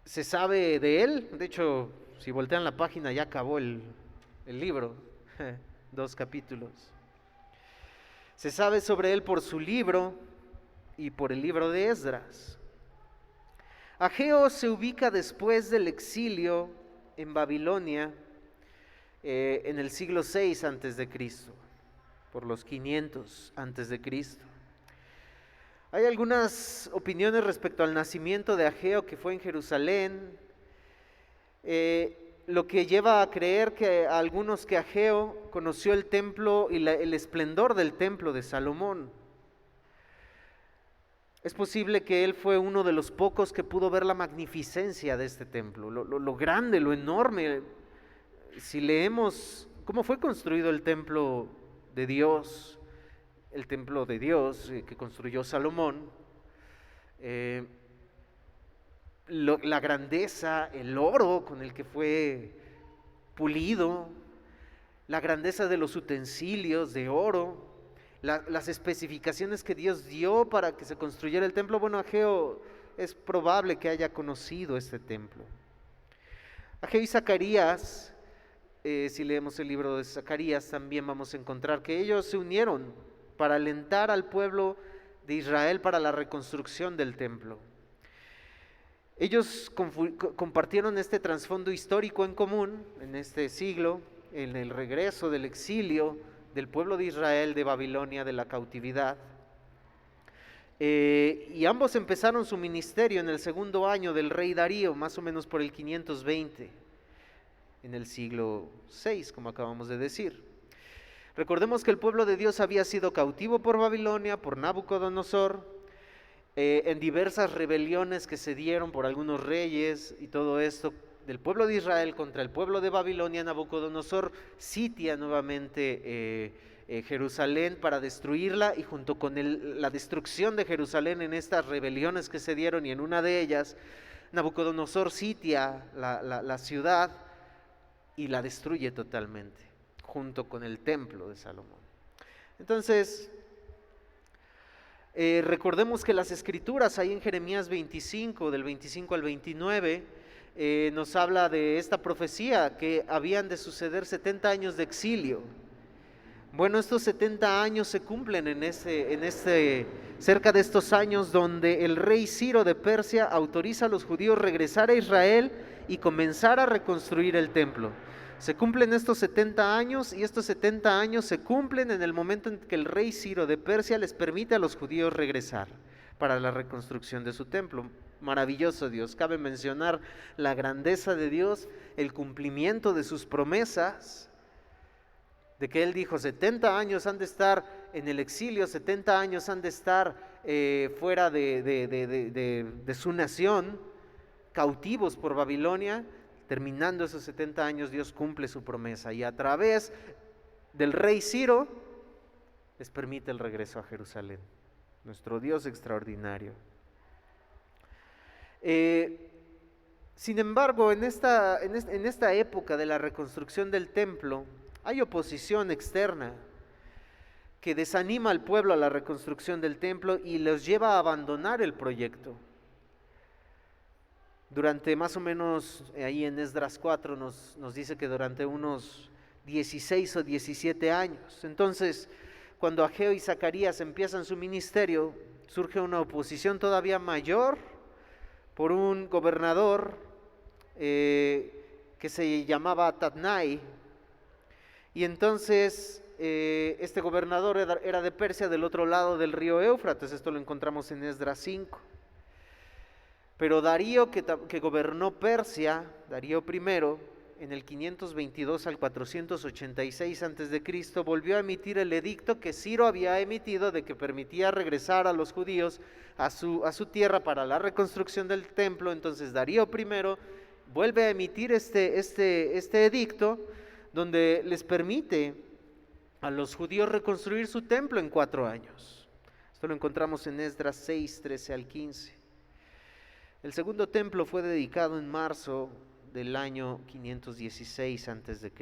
Se sabe de él, de hecho, si voltean la página ya acabó el libro, 2 capítulos. Se sabe sobre él por su libro y por el libro de Esdras. Ageo se ubica después del exilio en Babilonia en el siglo 6 antes de Cristo, por los 500 antes de Cristo. Hay algunas opiniones respecto al nacimiento de Ageo, que fue en Jerusalén, lo que lleva a creer que a algunos que Ageo conoció el templo y el esplendor del templo de Salomón. Es posible que él fue uno de los pocos que pudo ver la magnificencia de este templo, lo grande, lo enorme. Si leemos cómo fue construido el templo de Dios, que construyó Salomón, la grandeza, el oro con el que fue pulido, la grandeza de los utensilios de oro, las especificaciones que Dios dio para que se construyera el templo. Bueno, Ageo es probable que haya conocido este templo. Ageo y Zacarías, si leemos el libro de Zacarías, también vamos a encontrar que ellos se unieron para alentar al pueblo de Israel para la reconstrucción del templo. Ellos compartieron este trasfondo histórico en común en este siglo, en el regreso del exilio del pueblo de Israel de Babilonia, de la cautividad. Y ambos empezaron su ministerio en el segundo año del rey Darío, más o menos por el 520, en el siglo VI, como acabamos de decir. Recordemos que el pueblo de Dios había sido cautivo por Babilonia, por Nabucodonosor, en diversas rebeliones que se dieron por algunos reyes y todo esto del pueblo de Israel contra el pueblo de Babilonia. Nabucodonosor sitia nuevamente Jerusalén para destruirla, y junto con la destrucción de Jerusalén en estas rebeliones que se dieron, y en una de ellas Nabucodonosor sitia la ciudad y la destruye totalmente, junto con el templo de Salomón. Entonces, recordemos que las escrituras ahí en Jeremías 25, del 25 al 29, nos habla de esta profecía que habían de suceder 70 años de exilio. Bueno, estos 70 años se cumplen cerca de estos años donde el rey Ciro de Persia autoriza a los judíos regresar a Israel y comenzar a reconstruir el templo. Se cumplen estos 70 años, y estos 70 años se cumplen en el momento en que el rey Ciro de Persia les permite a los judíos regresar para la reconstrucción de su templo. Maravilloso Dios. Cabe mencionar la grandeza de Dios, el cumplimiento de sus promesas, de que Él dijo 70 años han de estar en el exilio, 70 años han de estar fuera de su nación, cautivos por Babilonia. Terminando esos 70 años, Dios cumple su promesa, y a través del rey Ciro les permite el regreso a Jerusalén. Nuestro Dios extraordinario. Sin embargo, en esta época de la reconstrucción del templo, hay oposición externa que desanima al pueblo a la reconstrucción del templo y los lleva a abandonar el proyecto. Durante más o menos, ahí en Esdras 4 nos dice que durante unos 16 o 17 años. Entonces, cuando Ageo y Zacarías empiezan su ministerio, surge una oposición todavía mayor por un gobernador que se llamaba Tatnai. Y entonces este gobernador era de Persia, del otro lado del río Éufrates. Esto lo encontramos en Esdras 5. Pero Darío, que gobernó Persia, Darío I, en el 522 al 486 a.C., volvió a emitir el edicto que Ciro había emitido de que permitía regresar a los judíos a su tierra para la reconstrucción del templo. Entonces Darío I vuelve a emitir este edicto donde les permite a los judíos reconstruir su templo en 4 años. Esto lo encontramos en Esdras 6, 13 al 15. El segundo templo fue dedicado en marzo del año 516 a.C.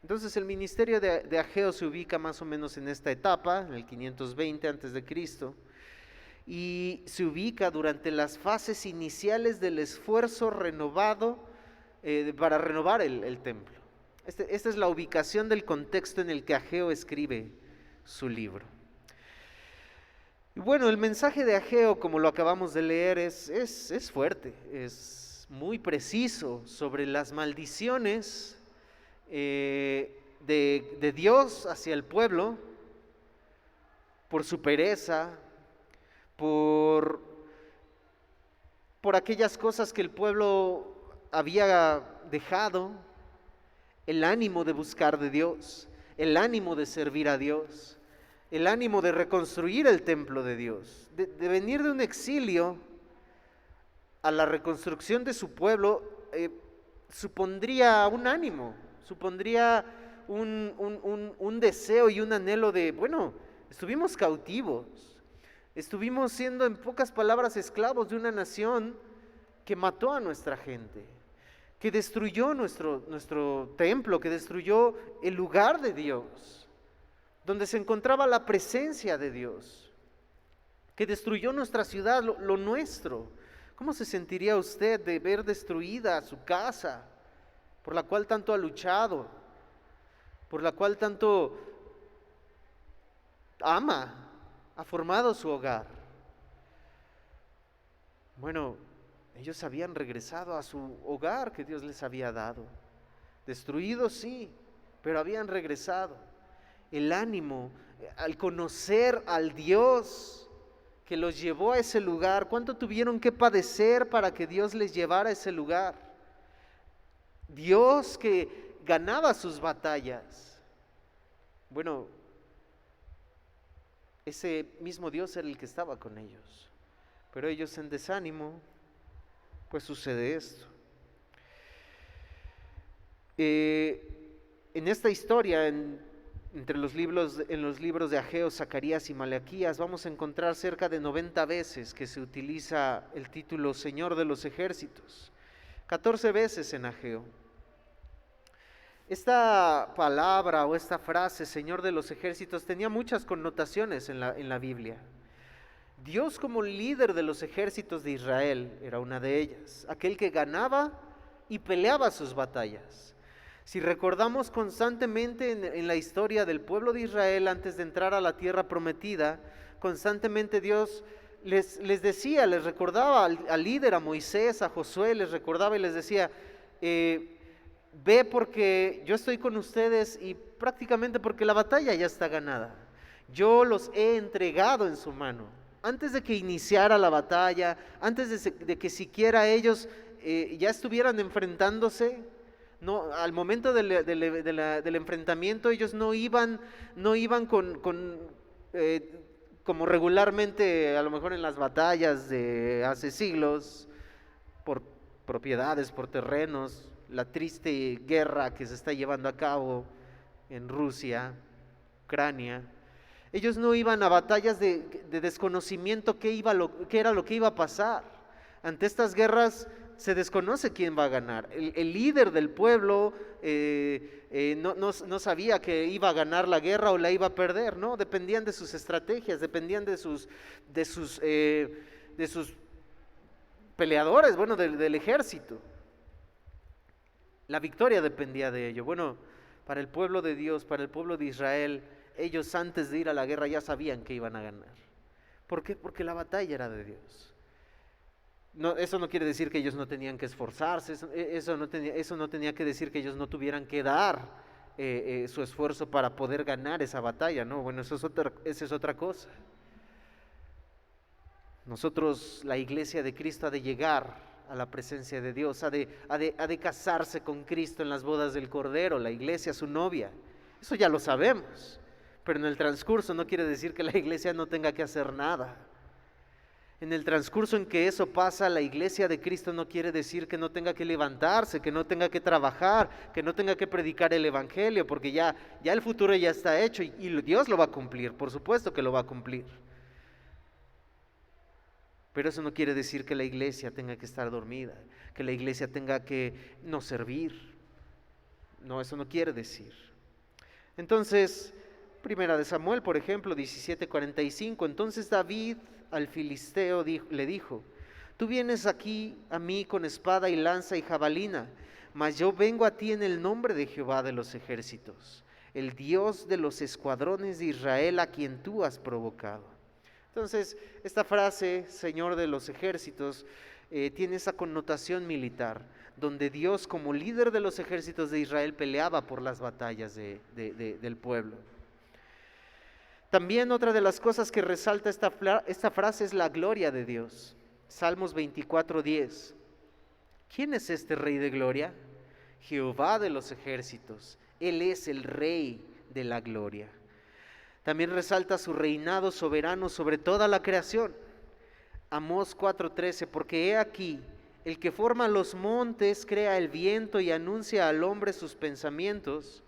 Entonces el ministerio de Ageo se ubica más o menos en esta etapa, en el 520 a.C., y se ubica durante las fases iniciales del esfuerzo renovado para renovar el templo. Esta es la ubicación del contexto en el que Ageo escribe su libro. Y bueno, el mensaje de Ageo, como lo acabamos de leer, es fuerte, es muy preciso sobre las maldiciones de Dios hacia el pueblo por su pereza, por aquellas cosas que el pueblo había dejado, el ánimo de buscar de Dios, el ánimo de servir a Dios, el ánimo de reconstruir el templo de Dios, de venir de un exilio a la reconstrucción de su pueblo. Supondría un ánimo, supondría un deseo y un anhelo de, bueno, estuvimos cautivos, estuvimos siendo, en pocas palabras, esclavos de una nación que mató a nuestra gente, que destruyó nuestro templo, que destruyó el lugar de Dios, donde se encontraba la presencia de Dios, que destruyó nuestra ciudad, lo nuestro. ¿Cómo se sentiría usted de ver destruida su casa, por la cual tanto ha luchado, por la cual tanto ama ha formado su hogar. Bueno, ellos habían regresado a su hogar que Dios les había dado. Destruidos, sí, pero habían regresado. El ánimo, al conocer al Dios que los llevó a ese lugar, ¿cuánto tuvieron que padecer para que Dios les llevara a ese lugar? Dios que ganaba sus batallas. Bueno, ese mismo Dios era el que estaba con ellos, pero ellos en desánimo, pues sucede esto. En esta historia, entre en los libros de Ageo, Zacarías y Malaquías, vamos a encontrar cerca de 90 veces que se utiliza el título Señor de los ejércitos, 14 veces en Ageo. Esta palabra o esta frase, Señor de los ejércitos, tenía muchas connotaciones en la Biblia. Dios como líder de los ejércitos de Israel era una de ellas, aquel que ganaba y peleaba sus batallas. Si recordamos constantemente en la historia del pueblo de Israel antes de entrar a la tierra prometida, constantemente Dios les decía, les recordaba al líder, a Moisés, a Josué, les recordaba y les decía, ve porque yo estoy con ustedes y prácticamente porque la batalla ya está ganada. Yo los he entregado en su mano. Antes de que iniciara la batalla, antes de que siquiera ellos ya estuvieran enfrentándose, no, al momento del enfrentamiento ellos no iban como regularmente a lo mejor en las batallas de hace siglos, por propiedades, por terrenos, la triste guerra que se está llevando a cabo en Rusia, Ucrania. Ellos no iban a batallas de desconocimiento qué era lo que iba a pasar. Ante estas guerras se desconoce quién va a ganar. El líder del pueblo no sabía que iba a ganar la guerra o la iba a perder, ¿no? Dependían de sus estrategias, dependían de sus peleadores, bueno, del ejército. La victoria dependía de ello. Bueno, para el pueblo de Dios, para el pueblo de Israel, ellos antes de ir a la guerra ya sabían que iban a ganar. ¿Por qué? Porque la batalla era de Dios. No, eso no quiere decir que ellos no tenían que esforzarse, eso no tenía que decir que ellos no tuvieran que dar su esfuerzo para poder ganar esa batalla, ¿no? Bueno, esa es otra cosa. Nosotros, la iglesia de Cristo, ha de llegar a la presencia de Dios, ha de casarse con Cristo en las bodas del Cordero, la iglesia, su novia. Eso ya lo sabemos, pero en el transcurso no quiere decir que la iglesia no tenga que hacer nada. En el transcurso en que eso pasa, la iglesia de Cristo no quiere decir que no tenga que levantarse, que no tenga que trabajar, que no tenga que predicar el evangelio, porque ya el futuro ya está hecho y Dios lo va a cumplir, por supuesto que lo va a cumplir. Pero eso no quiere decir que la iglesia tenga que estar dormida, que la iglesia tenga que no servir. No, eso no quiere decir. Entonces, Primera de Samuel, por ejemplo, 17:45, entonces David al filisteo le dijo, tú vienes aquí a mí con espada y lanza y jabalina, mas yo vengo a ti en el nombre de Jehová de los ejércitos, el Dios de los escuadrones de Israel a quien tú has provocado. Entonces, esta frase, Señor de los ejércitos, tiene esa connotación militar, donde Dios como líder de los ejércitos de Israel peleaba por las batallas del pueblo. También otra de las cosas que resalta esta frase es la gloria de Dios. Salmos 24:10. ¿Quién es este Rey de gloria? Jehová de los ejércitos. Él es el Rey de la gloria. También resalta su reinado soberano sobre toda la creación. Amós 4:13, porque he aquí, el que forma los montes, crea el viento y anuncia al hombre sus pensamientos,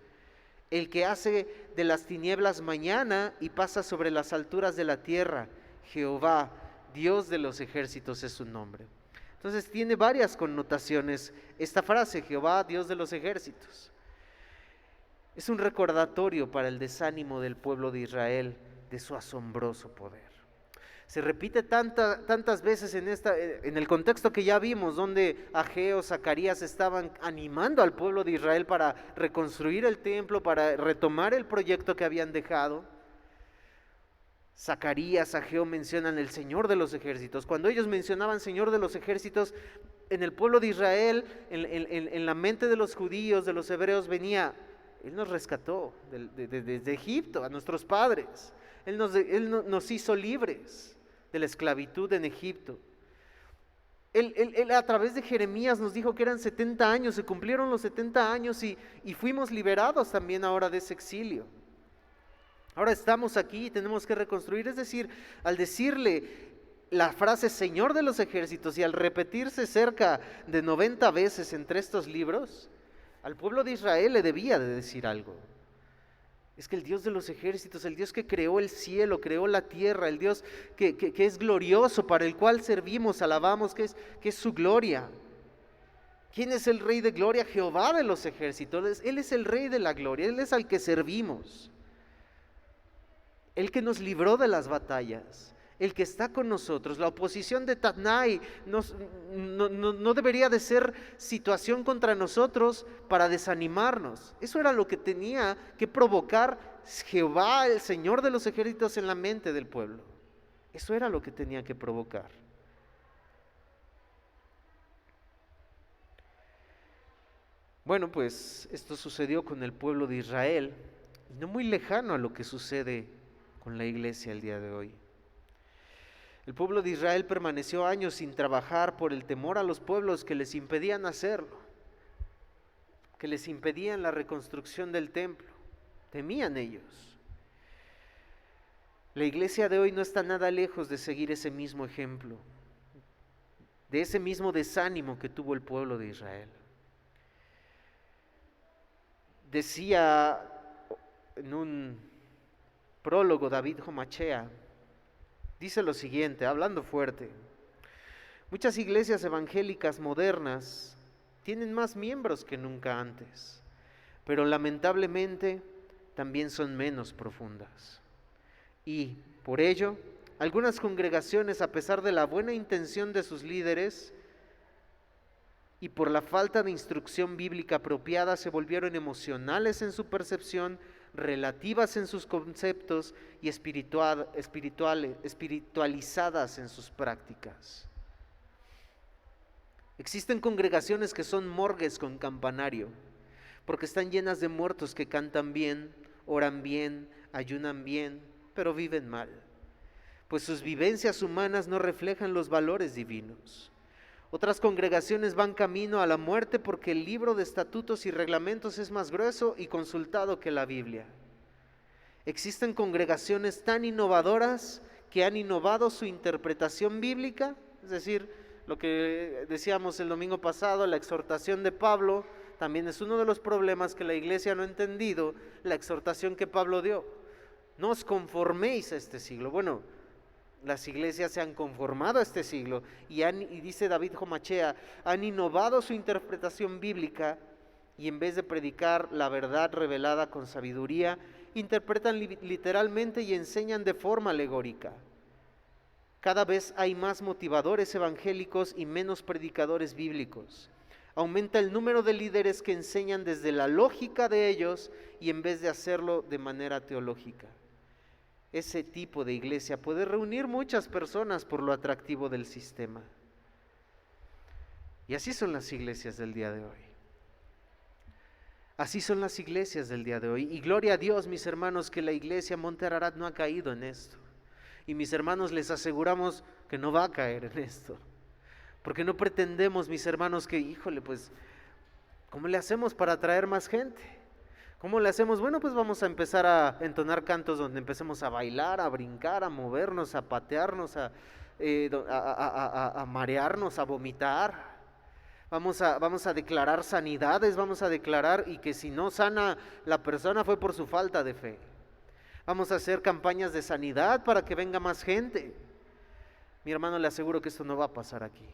el que hace de las tinieblas mañana y pasa sobre las alturas de la tierra, Jehová, Dios de los ejércitos es su nombre. Entonces tiene varias connotaciones esta frase, Jehová, Dios de los ejércitos. Es un recordatorio para el desánimo del pueblo de Israel de su asombroso poder. Se repite tantas veces en el contexto que ya vimos, donde Ageo, Zacarías estaban animando al pueblo de Israel para reconstruir el templo, para retomar el proyecto que habían dejado. Zacarías, Ageo mencionan el Señor de los ejércitos. Cuando ellos mencionaban Señor de los ejércitos, en el pueblo de Israel, en la mente de los judíos, de los hebreos, venía, Él nos rescató desde Egipto, a nuestros padres. Él nos hizo libres de la esclavitud en Egipto. Él a través de Jeremías nos dijo que eran 70 años, se cumplieron los 70 años y fuimos liberados también ahora de ese exilio. Ahora estamos aquí y tenemos que reconstruir, es decir, al decirle la frase Señor de los ejércitos y al repetirse cerca de 90 veces entre estos libros, al pueblo de Israel le debía de decir algo. Es que el Dios de los ejércitos, el Dios que creó el cielo, creó la tierra, el Dios que es glorioso, para el cual servimos, alabamos, que es su gloria. ¿Quién es el Rey de gloria? Jehová de los ejércitos. Él es el Rey de la gloria, Él es al que servimos. El que nos libró de las batallas, el que está con nosotros. La oposición de Tatnai no debería de ser situación contra nosotros para desanimarnos. Eso era lo que tenía que provocar Jehová, el Señor de los ejércitos, en la mente del pueblo. Eso era lo que tenía que provocar. Bueno, pues esto sucedió con el pueblo de Israel, y no muy lejano a lo que sucede con la iglesia el día de hoy. El pueblo de Israel permaneció años sin trabajar por el temor a los pueblos que les impedían hacerlo, que les impedían la reconstrucción del templo. Temían ellos. La iglesia de hoy no está nada lejos de seguir ese mismo ejemplo, de ese mismo desánimo que tuvo el pueblo de Israel. Decía en un prólogo David Homachea, dice lo siguiente, hablando fuerte: muchas iglesias evangélicas modernas tienen más miembros que nunca antes, pero lamentablemente también son menos profundas. Y por ello, algunas congregaciones, a pesar de la buena intención de sus líderes y por la falta de instrucción bíblica apropiada, se volvieron emocionales en su percepción, relativas en sus conceptos y espiritualizadas en sus prácticas. Existen congregaciones que son morgues con campanario, porque están llenas de muertos que cantan bien, oran bien, ayunan bien, pero viven mal, pues sus vivencias humanas no reflejan los valores divinos. Otras congregaciones van camino a la muerte porque el libro de estatutos y reglamentos es más grueso y consultado que la Biblia. Existen congregaciones tan innovadoras que han innovado su interpretación bíblica, es decir, lo que decíamos el domingo pasado, la exhortación de Pablo, también es uno de los problemas que la iglesia no ha entendido, la exhortación que Pablo dio. No os conforméis a este siglo. Bueno, las iglesias se han conformado a este siglo y dice David Homachea, han innovado su interpretación bíblica y en vez de predicar la verdad revelada con sabiduría, interpretan literalmente y enseñan de forma alegórica. Cada vez hay más motivadores evangélicos y menos predicadores bíblicos. Aumenta el número de líderes que enseñan desde la lógica de ellos y en vez de hacerlo de manera teológica. Ese tipo de iglesia puede reunir muchas personas por lo atractivo del sistema. Y así son las iglesias del día de hoy. Así son las iglesias del día de hoy. Y gloria a Dios, mis hermanos, que la iglesia Monte Ararat no ha caído en esto. Y mis hermanos, les aseguramos que no va a caer en esto. Porque no pretendemos, mis hermanos, que, híjole, pues, ¿cómo le hacemos para atraer más gente? ¿Cómo le hacemos? Bueno, pues vamos a empezar a entonar cantos donde empecemos a bailar, a brincar, a movernos, a patearnos, a marearnos, a vomitar. Vamos a declarar sanidades, vamos a declarar y que si no sana la persona fue por su falta de fe. Vamos a hacer campañas de sanidad para que venga más gente. Mi hermano, le aseguro que esto no va a pasar aquí.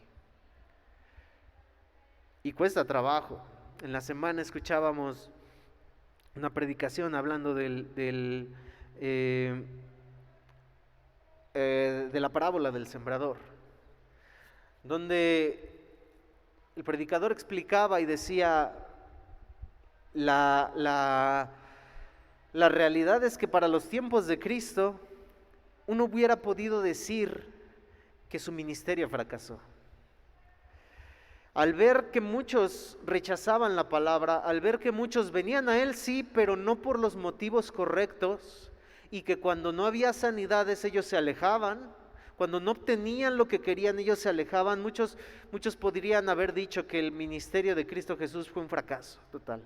Y cuesta trabajo. En la semana escuchábamos una predicación hablando de la parábola del sembrador, donde el predicador explicaba y decía, la realidad es que para los tiempos de Cristo uno hubiera podido decir que su ministerio fracasó. Al ver que muchos rechazaban la palabra, al ver que muchos venían a él, sí, pero no por los motivos correctos, y que cuando no había sanidades ellos se alejaban, cuando no obtenían lo que querían ellos se alejaban, muchos podrían haber dicho que el ministerio de Cristo Jesús fue un fracaso total.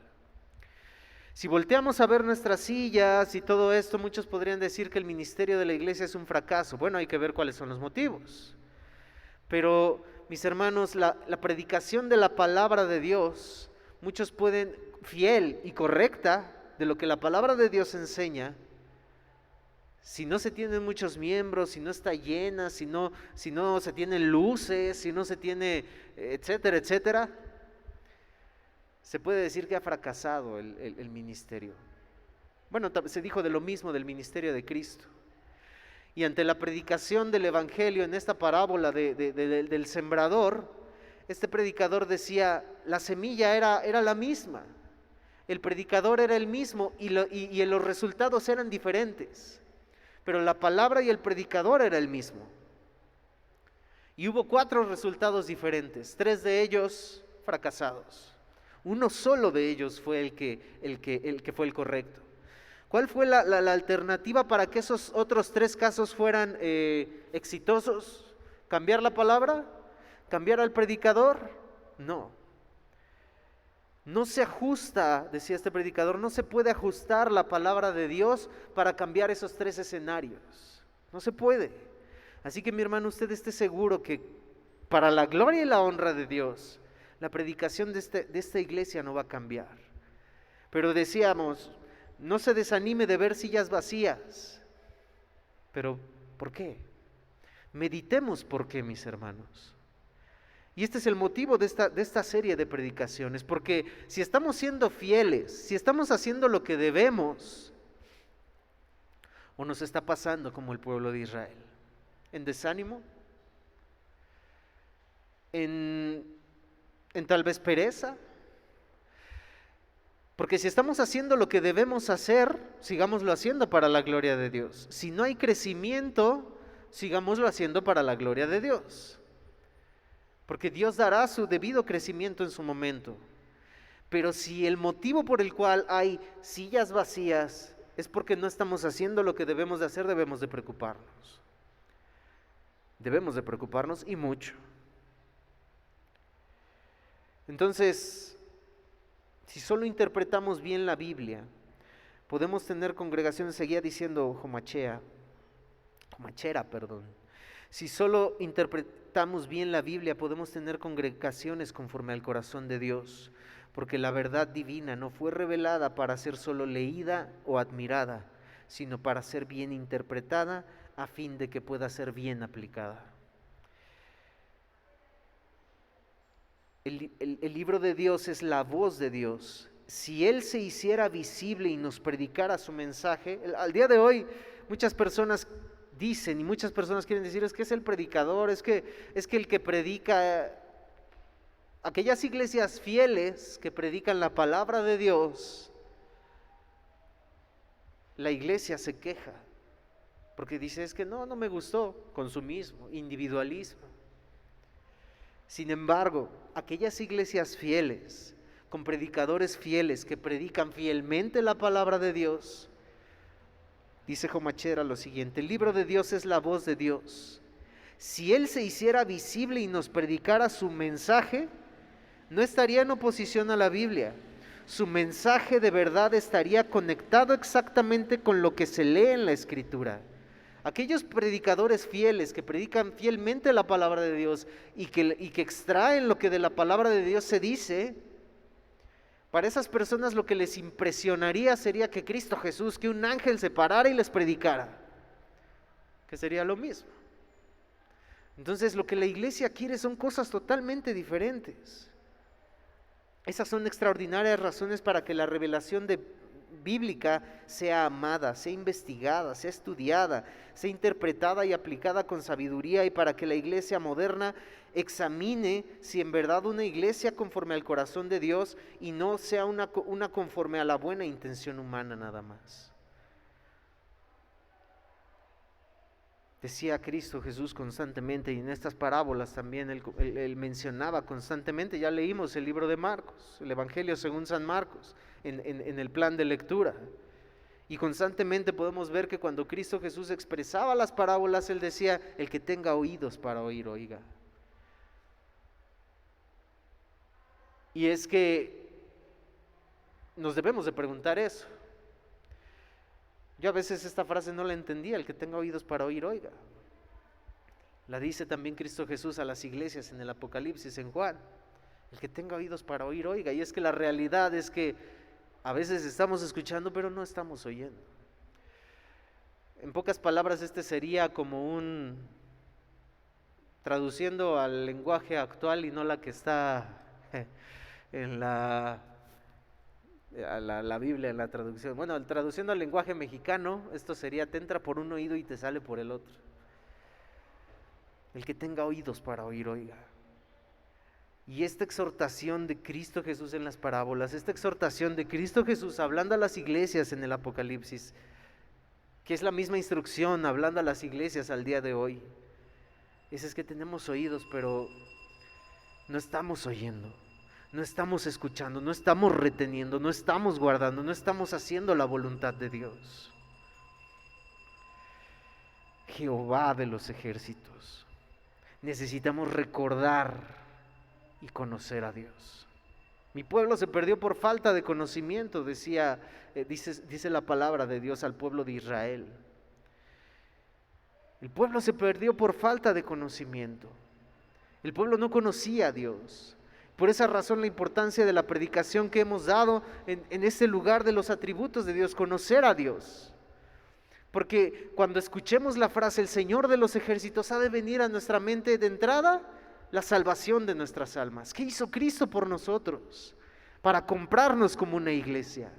Si volteamos a ver nuestras sillas y todo esto, muchos podrían decir que el ministerio de la iglesia es un fracaso. Bueno, hay que ver cuáles son los motivos. Pero, mis hermanos, la predicación de la palabra de Dios, muchos pueden, fiel y correcta de lo que la palabra de Dios enseña, si no se tienen muchos miembros, si no está llena, si no se tienen luces, si no se tiene, etcétera, etcétera, se puede decir que ha fracasado el ministerio. Bueno, se dijo de lo mismo del ministerio de Cristo. Y ante la predicación del Evangelio en esta parábola del sembrador, este predicador decía, la semilla era la misma, el predicador era el mismo y los resultados eran diferentes, pero la palabra y el predicador era el mismo. Y hubo 4 resultados diferentes, 3 de ellos fracasados. Uno solo de ellos fue el que fue el correcto. ¿Cuál fue la alternativa para que esos otros 3 casos fueran exitosos? ¿Cambiar la palabra? ¿Cambiar al predicador? No. No se ajusta, decía este predicador, no se puede ajustar la palabra de Dios para cambiar esos 3 escenarios. No se puede. Así que, mi hermano, usted esté seguro que para la gloria y la honra de Dios, la predicación de esta iglesia no va a cambiar. Pero decíamos, no se desanime de ver sillas vacías. Pero, ¿por qué? Meditemos por qué, mis hermanos. Y este es el motivo de esta serie de predicaciones, porque si estamos siendo fieles, si estamos haciendo lo que debemos, o nos está pasando como el pueblo de Israel, en desánimo, en tal vez pereza. Porque si estamos haciendo lo que debemos hacer, sigámoslo haciendo para la gloria de Dios. Si no hay crecimiento, sigámoslo haciendo para la gloria de Dios. Porque Dios dará su debido crecimiento en su momento. Pero si el motivo por el cual hay sillas vacías es porque no estamos haciendo lo que debemos de hacer, debemos de preocuparnos. Debemos de preocuparnos y mucho. Entonces, si solo interpretamos bien la Biblia, podemos tener congregaciones, seguía diciendo Homachera. Si solo interpretamos bien la Biblia, podemos tener congregaciones conforme al corazón de Dios, porque la verdad divina no fue revelada para ser solo leída o admirada, sino para ser bien interpretada a fin de que pueda ser bien aplicada. El libro de Dios es la voz de Dios. Si Él se hiciera visible y nos predicara su mensaje, al día de hoy muchas personas dicen y muchas personas quieren decir, es que es el predicador, es que el que predica, aquellas iglesias fieles que predican la palabra de Dios, la iglesia se queja, porque dice, es que no me gustó, consumismo, individualismo. Sin embargo, aquellas iglesias fieles, con predicadores fieles que predican fielmente la palabra de Dios, dice Homachera lo siguiente, el libro de Dios es la voz de Dios. Si Él se hiciera visible y nos predicara su mensaje, no estaría en oposición a la Biblia. Su mensaje de verdad estaría conectado exactamente con lo que se lee en la Escritura. Aquellos predicadores fieles que predican fielmente la palabra de Dios y que extraen lo que de la palabra de Dios se dice, para esas personas lo que les impresionaría sería que Cristo Jesús, que un ángel se parara y les predicara, que sería lo mismo. Entonces lo que la iglesia quiere son cosas totalmente diferentes. Esas son extraordinarias razones para que la revelación bíblica sea amada, sea investigada, sea estudiada, sea interpretada y aplicada con sabiduría, y para que la iglesia moderna examine si en verdad una iglesia conforme al corazón de Dios y no sea una conforme a la buena intención humana nada más. Decía Cristo Jesús constantemente, y en estas parábolas también él mencionaba constantemente, ya leímos el libro de Marcos, el Evangelio según San Marcos, en el plan de lectura. Y constantemente podemos ver que cuando Cristo Jesús expresaba las parábolas, Él decía, el que tenga oídos para oír, oiga. Y es que nos debemos de preguntar eso. Yo a veces esta frase no la entendía, el que tenga oídos para oír, oiga. La dice también Cristo Jesús a las iglesias en el Apocalipsis, en Juan. El que tenga oídos para oír, oiga. Y es que la realidad es que a veces estamos escuchando, pero no estamos oyendo. En pocas palabras, este sería como traduciendo al lenguaje actual y no la que está en la Biblia, en la traducción. Bueno, traduciendo al lenguaje mexicano, esto sería, te entra por un oído y te sale por el otro. El que tenga oídos para oír, oiga. Y esta exhortación de Cristo Jesús en las parábolas, esta exhortación de Cristo Jesús hablando a las iglesias en el Apocalipsis, que es la misma instrucción hablando a las iglesias al día de hoy, es que tenemos oídos, pero no estamos oyendo. No estamos escuchando, no estamos reteniendo, no estamos guardando, no estamos haciendo la voluntad de Dios. Jehová de los ejércitos. Necesitamos recordar y conocer a Dios. Mi pueblo se perdió por falta de conocimiento, dice la palabra de Dios al pueblo de Israel. El pueblo se perdió por falta de conocimiento. El pueblo no conocía a Dios. Por esa razón la importancia de la predicación que hemos dado en este lugar de los atributos de Dios, conocer a Dios. Porque cuando escuchemos la frase, el Señor de los ejércitos, ha de venir a nuestra mente de entrada la salvación de nuestras almas. ¿Qué hizo Cristo por nosotros? Para comprarnos como una iglesia.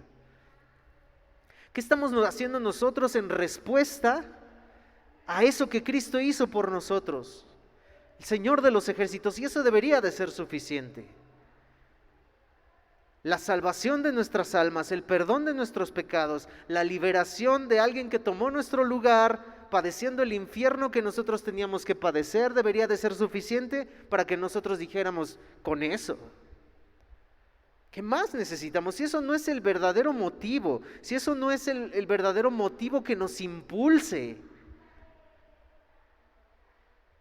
¿Qué estamos haciendo nosotros en respuesta a eso que Cristo hizo por nosotros? El Señor de los ejércitos, y eso debería de ser suficiente. La salvación de nuestras almas, el perdón de nuestros pecados, la liberación de alguien que tomó nuestro lugar, padeciendo el infierno que nosotros teníamos que padecer, debería de ser suficiente para que nosotros dijéramos, con eso, ¿qué más necesitamos? Si eso no es el verdadero motivo, si eso no es el verdadero motivo que nos impulse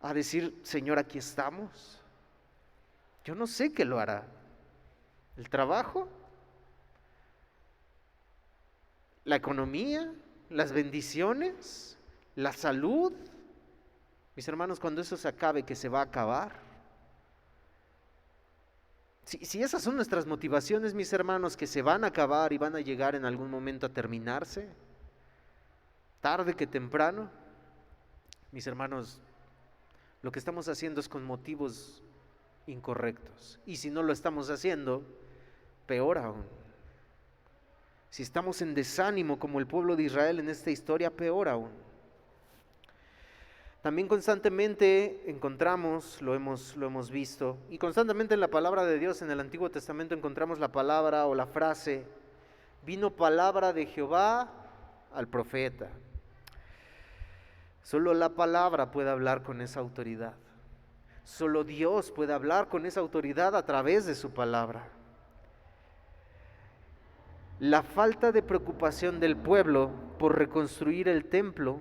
a decir, Señor, aquí estamos. Yo no sé qué lo hará. ¿El trabajo? ¿La economía? ¿Las bendiciones? ¿La salud? Mis hermanos, cuando eso se acabe, que se va a acabar. Si esas son nuestras motivaciones, mis hermanos, que se van a acabar y van a llegar en algún momento a terminarse, tarde que temprano, mis hermanos, lo que estamos haciendo es con motivos incorrectos. Y si no lo estamos haciendo, peor aún. Si estamos en desánimo como el pueblo de Israel en esta historia, peor aún. También constantemente encontramos, lo hemos visto, y constantemente en la palabra de Dios en el Antiguo Testamento encontramos la palabra o la frase, vino palabra de Jehová al profeta. Solo la palabra puede hablar con esa autoridad. Solo Dios puede hablar con esa autoridad a través de su palabra. La falta de preocupación del pueblo por reconstruir el templo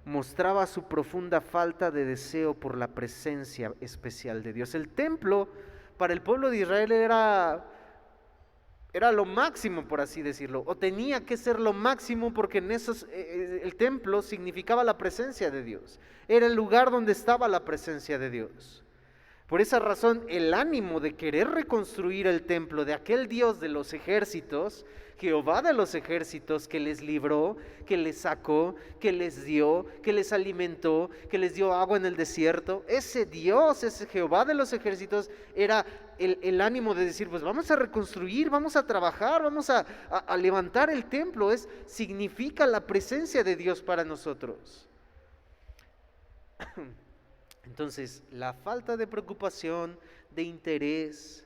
mostraba su profunda falta de deseo por la presencia especial de Dios. El templo para el pueblo de Israel era lo máximo, por así decirlo, o tenía que ser lo máximo porque el templo significaba la presencia de Dios. Era el lugar donde estaba la presencia de Dios. Por esa razón, el ánimo de querer reconstruir el templo de aquel Dios de los ejércitos, Jehová de los ejércitos, que les libró, que les sacó, que les dio, que les alimentó, que les dio agua en el desierto, ese Dios, ese Jehová de los ejércitos, era el ánimo de decir, pues vamos a reconstruir, vamos a trabajar, vamos a levantar el templo. Significa la presencia de Dios para nosotros. Entonces, la falta de preocupación, de interés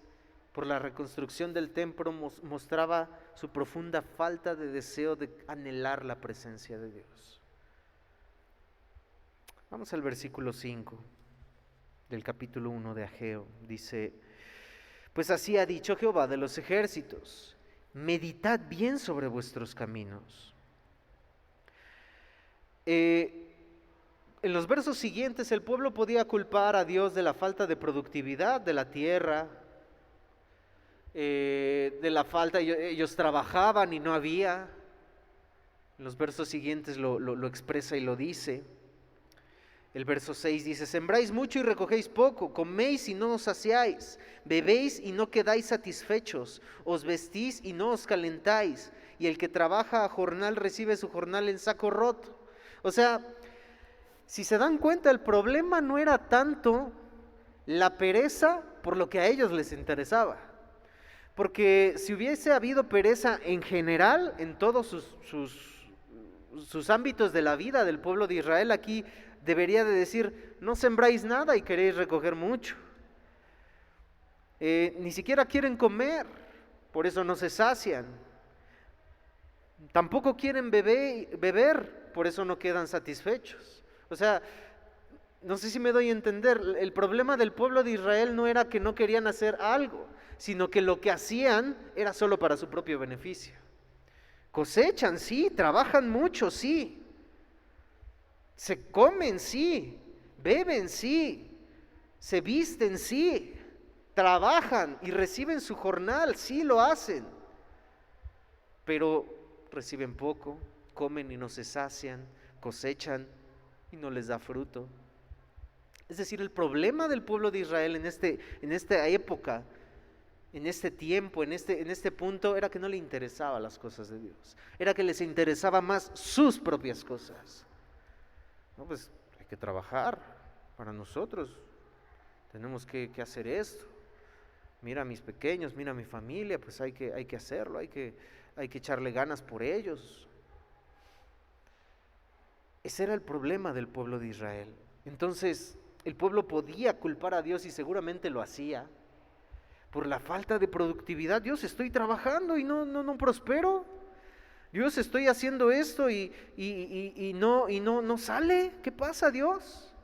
por la reconstrucción del templo mostraba su profunda falta de deseo de anhelar la presencia de Dios. Vamos al versículo 5 del capítulo 1 de Ageo. Dice: pues así ha dicho Jehová de los ejércitos, meditad bien sobre vuestros caminos. En los versos siguientes el pueblo podía culpar a Dios de la falta de productividad de la tierra, de la falta, ellos trabajaban y no había. En los versos siguientes lo expresa y lo dice. El verso 6 dice: sembráis mucho y recogéis poco, coméis y no os saciáis, bebéis y no quedáis satisfechos, os vestís y no os calentáis, y el que trabaja a jornal recibe su jornal en saco roto. O sea, si se dan cuenta, el problema no era tanto la pereza por lo que a ellos les interesaba. Porque si hubiese habido pereza en general, en todos sus ámbitos de la vida del pueblo de Israel, aquí debería de decir: no sembráis nada y queréis recoger mucho. Ni siquiera quieren comer, por eso no se sacian. Tampoco quieren beber, por eso no quedan satisfechos. O sea, no sé si me doy a entender, el problema del pueblo de Israel no era que no querían hacer algo, sino que lo que hacían era solo para su propio beneficio. Cosechan, sí, trabajan mucho, sí. Se comen, sí, beben, sí, se visten, sí, trabajan y reciben su jornal, sí lo hacen, pero reciben poco, comen y no se sacian, cosechan y no les da fruto. Es decir, el problema del pueblo de Israel en esta época, en este tiempo, en este punto, era que no le interesaban las cosas de Dios, era que les interesaba más sus propias cosas. No, pues hay que trabajar para nosotros, tenemos que hacer esto. Mira a mis pequeños, mira a mi familia, pues hay que hacerlo, hay que echarle ganas por ellos. Ese era el problema del pueblo de Israel. Entonces, el pueblo podía culpar a Dios, y seguramente lo hacía, por la falta de productividad. Dios, estoy trabajando y no prospero. Dios, estoy haciendo esto y no sale. ¿Qué pasa, Dios?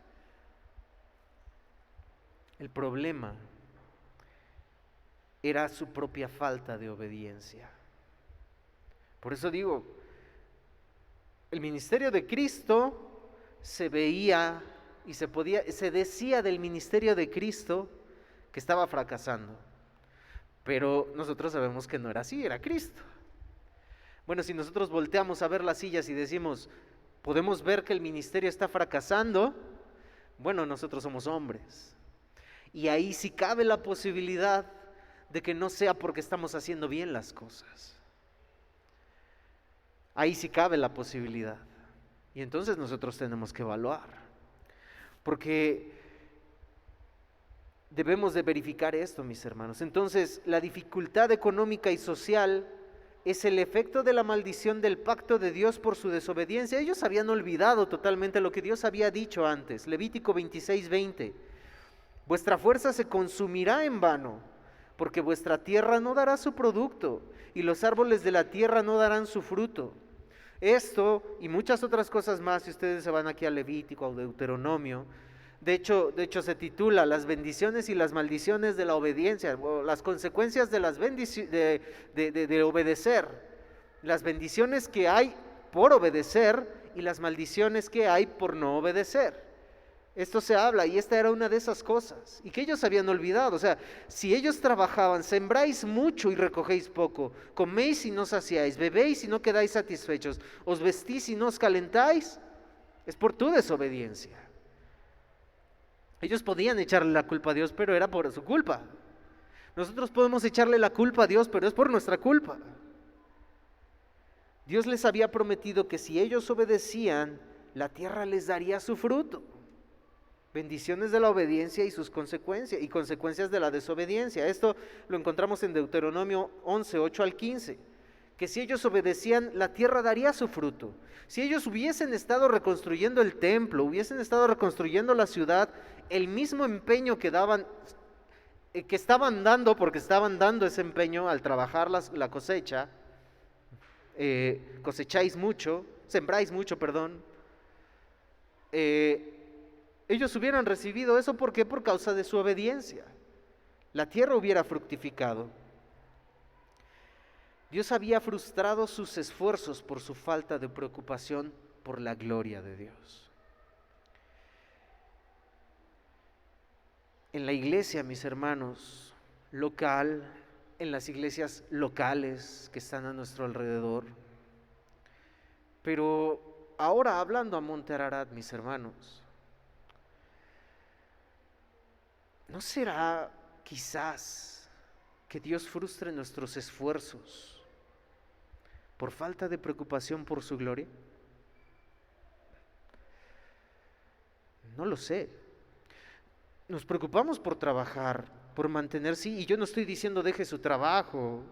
El problema era su propia falta de obediencia. Por eso digo, el ministerio de Cristo se veía y se decía del ministerio de Cristo que estaba fracasando. Pero nosotros sabemos que no era así, era Cristo. Bueno, si nosotros volteamos a ver las sillas y decimos, podemos ver que el ministerio está fracasando, bueno, nosotros somos hombres. Y ahí sí cabe la posibilidad de que no sea porque estamos haciendo bien las cosas. Ahí sí cabe la posibilidad. Y entonces nosotros tenemos que evaluar. Porque debemos de verificar esto, mis hermanos. Entonces, la dificultad económica y social es el efecto de la maldición del pacto de Dios por su desobediencia. Ellos habían olvidado totalmente lo que Dios había dicho antes. Levítico 26:20. Vuestra fuerza se consumirá en vano, porque vuestra tierra no dará su producto, y los árboles de la tierra no darán su fruto. Esto y muchas otras cosas más, si ustedes se van aquí a Levítico o Deuteronomio, de hecho se titula Las bendiciones y las maldiciones de la obediencia, o las consecuencias de de obedecer, las bendiciones que hay por obedecer y las maldiciones que hay por no obedecer. Esto se habla, y esta era una de esas cosas, y que ellos habían olvidado. O sea, si ellos trabajaban, sembráis mucho y recogéis poco, coméis y no saciáis, bebéis y no quedáis satisfechos, os vestís y no os calentáis, es por tu desobediencia. Ellos podían echarle la culpa a Dios, pero era por su culpa. Nosotros podemos echarle la culpa a Dios, pero es por nuestra culpa. Dios les había prometido que si ellos obedecían, la tierra les daría su fruto. Bendiciones de la obediencia y sus consecuencias, y consecuencias de la desobediencia. Esto lo encontramos en Deuteronomio 11, 8 al 15. Que si ellos obedecían, la tierra daría su fruto. Si ellos hubiesen estado reconstruyendo el templo, hubiesen estado reconstruyendo la ciudad, el mismo empeño que estaban dando, porque estaban dando ese empeño al trabajar la cosecha, cosecháis mucho, sembráis mucho, perdón, Ellos hubieran recibido eso, ¿por qué? Por causa de su obediencia. La tierra hubiera fructificado. Dios había frustrado sus esfuerzos por su falta de preocupación por la gloria de Dios. En la iglesia, mis hermanos, local, en las iglesias locales que están a nuestro alrededor, pero ahora hablando a Monte Ararat, mis hermanos, ¿no será quizás que Dios frustre nuestros esfuerzos por falta de preocupación por su gloria? No lo sé. Nos preocupamos por trabajar, por mantener, sí, y yo no estoy diciendo deje su trabajo,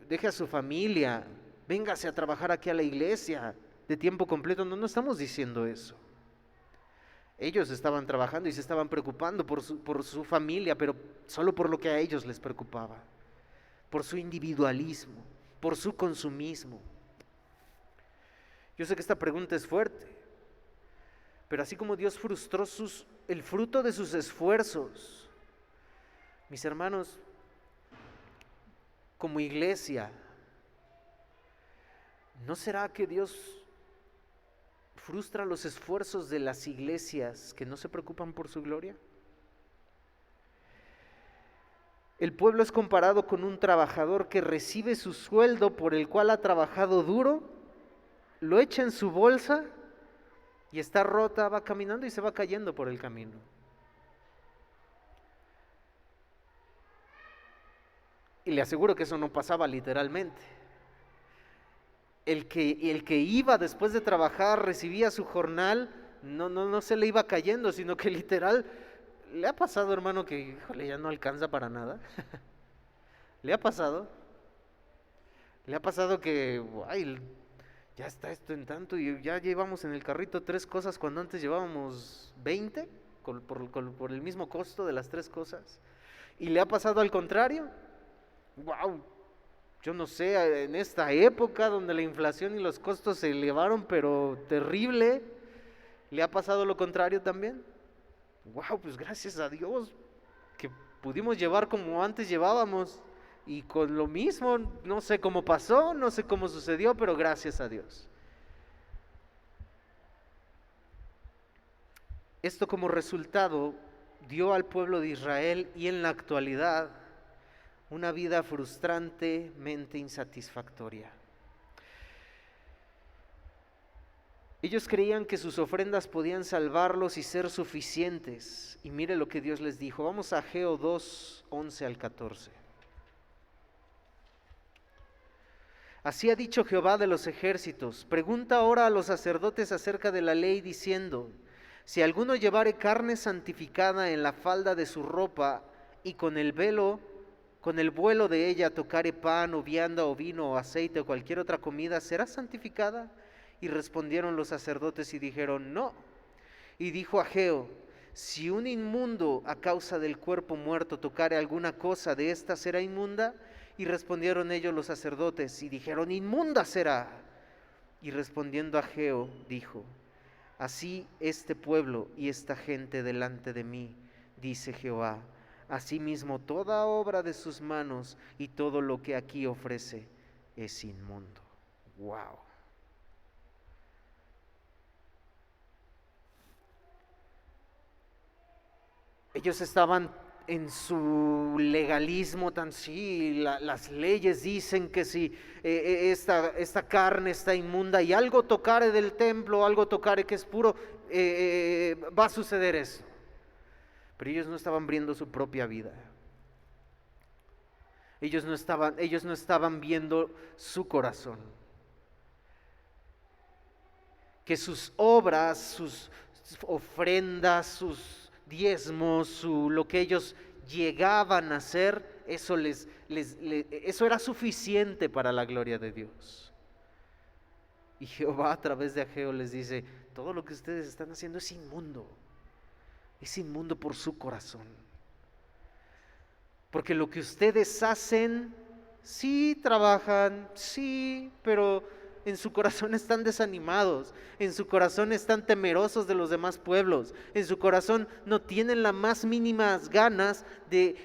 deje a su familia, véngase a trabajar aquí a la iglesia de tiempo completo, no estamos diciendo eso. Ellos estaban trabajando y se estaban preocupando por su familia, pero solo por lo que a ellos les preocupaba, por su individualismo, por su consumismo. Yo sé que esta pregunta es fuerte, pero así como Dios frustró el fruto de sus esfuerzos, mis hermanos, como iglesia, ¿no será que Dios frustra los esfuerzos de las iglesias que no se preocupan por su gloria? El pueblo es comparado con un trabajador que recibe su sueldo por el cual ha trabajado duro, lo echa en su bolsa y está rota, va caminando y se va cayendo por el camino. Y le aseguro que eso no pasaba literalmente. El que iba después de trabajar, recibía su jornal, no se le iba cayendo, sino que literal, ¿le ha pasado, hermano, que híjole, ya no alcanza para nada? ¿Le ha pasado? ¿Le ha pasado que, ay, ya está esto en tanto y ya llevamos en el carrito 3 cosas cuando antes llevábamos 20 por el mismo costo de las 3 cosas? ¿Y le ha pasado al contrario? ¡Wow! Yo no sé, en esta época donde la inflación y los costos se elevaron, pero terrible, ¿le ha pasado lo contrario también? ¡Wow! Pues gracias a Dios que pudimos llevar como antes llevábamos y con lo mismo, no sé cómo pasó, no sé cómo sucedió, pero gracias a Dios. Esto como resultado dio al pueblo de Israel y en la actualidad una vida frustrantemente insatisfactoria. Ellos creían que sus ofrendas podían salvarlos y ser suficientes. Y mire lo que Dios les dijo. Vamos a Ageo 2, 11 al 14. Así ha dicho Jehová de los ejércitos: pregunta ahora a los sacerdotes acerca de la ley, diciendo: si alguno llevare carne santificada en la falda de su ropa y con el vuelo de ella tocare pan o vianda o vino o aceite o cualquier otra comida, ¿será santificada? Y respondieron los sacerdotes y dijeron: no. Y dijo Ageo: si un inmundo a causa del cuerpo muerto tocare alguna cosa de esta, ¿será inmunda? Y respondieron ellos los sacerdotes y dijeron: inmunda será. Y respondiendo Ageo dijo: así este pueblo y esta gente delante de mí, dice Jehová, asimismo toda obra de sus manos y todo lo que aquí ofrece es inmundo. ¡Wow! Ellos estaban en su legalismo tan sí, las leyes dicen que si esta carne está inmunda y algo tocare del templo, algo tocare que es puro, va a suceder eso. Pero ellos no estaban viendo su propia vida. Ellos no estaban viendo su corazón. Que sus obras, sus ofrendas, sus diezmos, lo que ellos llegaban a hacer, eso era suficiente para la gloria de Dios. Y Jehová a través de Ageo les dice: todo lo que ustedes están haciendo es inmundo por su corazón. Porque lo que ustedes hacen, sí trabajan, sí, pero en su corazón están desanimados, en su corazón están temerosos de los demás pueblos, en su corazón no tienen las más mínimas ganas de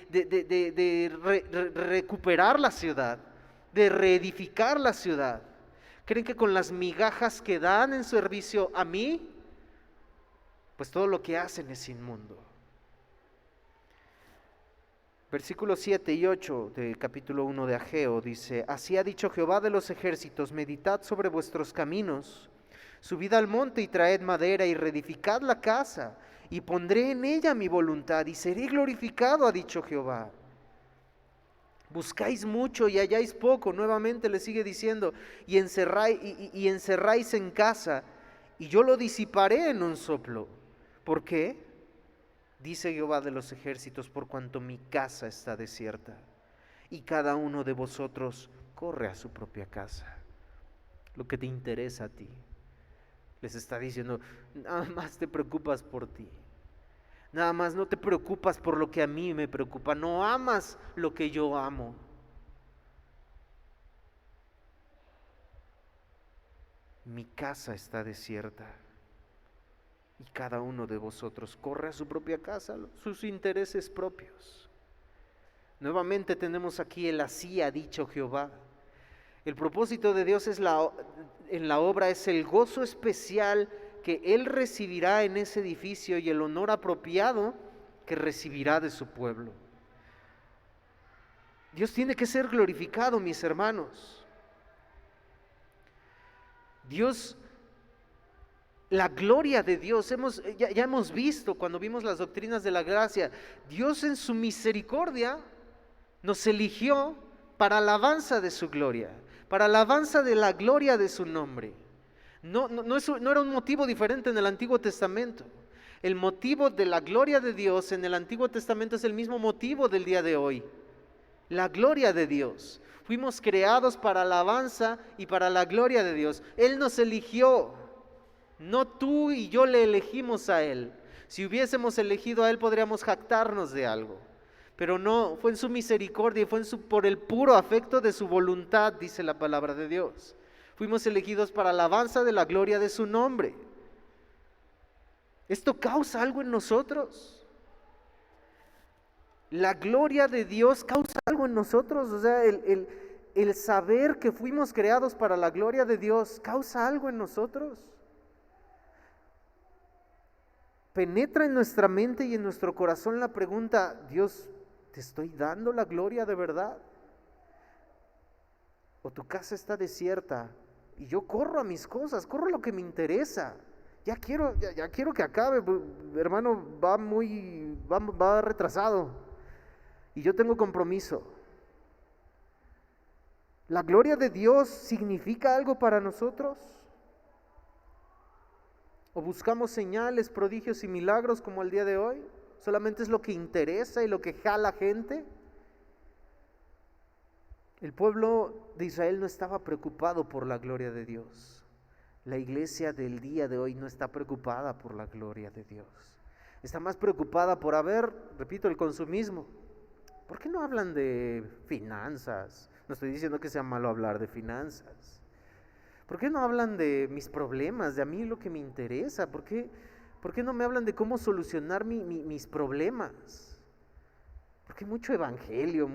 recuperar la ciudad, de reedificar la ciudad. Creen que con las migajas que dan en servicio a mí, pues todo lo que hacen es inmundo. Versículos 7 y 8 del capítulo 1 de Ageo dice: Así ha dicho Jehová de los ejércitos, meditad sobre vuestros caminos, subid al monte y traed madera y reedificad la casa, y pondré en ella mi voluntad y seré glorificado, ha dicho Jehová. Buscáis mucho y halláis poco, nuevamente le sigue diciendo, y encerráis en casa, y yo lo disiparé en un soplo. ¿Por qué? Dice Jehová de los ejércitos, por cuanto mi casa está desierta, y cada uno de vosotros corre a su propia casa. Lo que te interesa a ti. Les está diciendo, nada más te preocupas por ti. Nada más no te preocupas por lo que a mí me preocupa. No amas lo que yo amo. Mi casa está desierta. Y cada uno de vosotros corre a su propia casa, sus intereses propios. Nuevamente tenemos aquí el así ha dicho Jehová. El propósito de Dios en la obra es el gozo especial que Él recibirá en ese edificio y el honor apropiado que recibirá de su pueblo. Dios tiene que ser glorificado, mis hermanos. La gloria de Dios, ya hemos visto cuando vimos las doctrinas de la gracia, Dios en su misericordia nos eligió para alabanza de su gloria, para alabanza de la gloria de su nombre. No era un motivo diferente en el Antiguo Testamento. El motivo de la gloria de Dios en el Antiguo Testamento es el mismo motivo del día de hoy. La gloria de Dios. Fuimos creados para alabanza y para la gloria de Dios. Él nos eligió. No tú y yo le elegimos a Él. Si hubiésemos elegido a Él podríamos jactarnos de algo. Pero no, fue en su misericordia y fue por el puro afecto de su voluntad, dice la palabra de Dios. Fuimos elegidos para alabanza de la gloria de su nombre. Esto causa algo en nosotros. La gloria de Dios causa algo en nosotros. O sea, el saber que fuimos creados para la gloria de Dios causa algo en nosotros. Penetra en nuestra mente y en nuestro corazón la pregunta: Dios, ¿te estoy dando la gloria de verdad? ¿O tu casa está desierta y yo corro a mis cosas, corro a lo que me interesa? Ya quiero que acabe, hermano, va retrasado y yo tengo compromiso. ¿La gloria de Dios significa algo para nosotros? ¿O buscamos señales, prodigios y milagros como el día de hoy? ¿Solamente es lo que interesa y lo que jala gente? El pueblo de Israel no estaba preocupado por la gloria de Dios. La iglesia del día de hoy no está preocupada por la gloria de Dios. Está más preocupada por repito, el consumismo. ¿Por qué no hablan de finanzas? No estoy diciendo que sea malo hablar de finanzas. ¿Por qué no hablan de mis problemas, de a mí lo que me interesa? ¿Por qué no me hablan de cómo solucionar mis problemas? Porque mucho evangelio,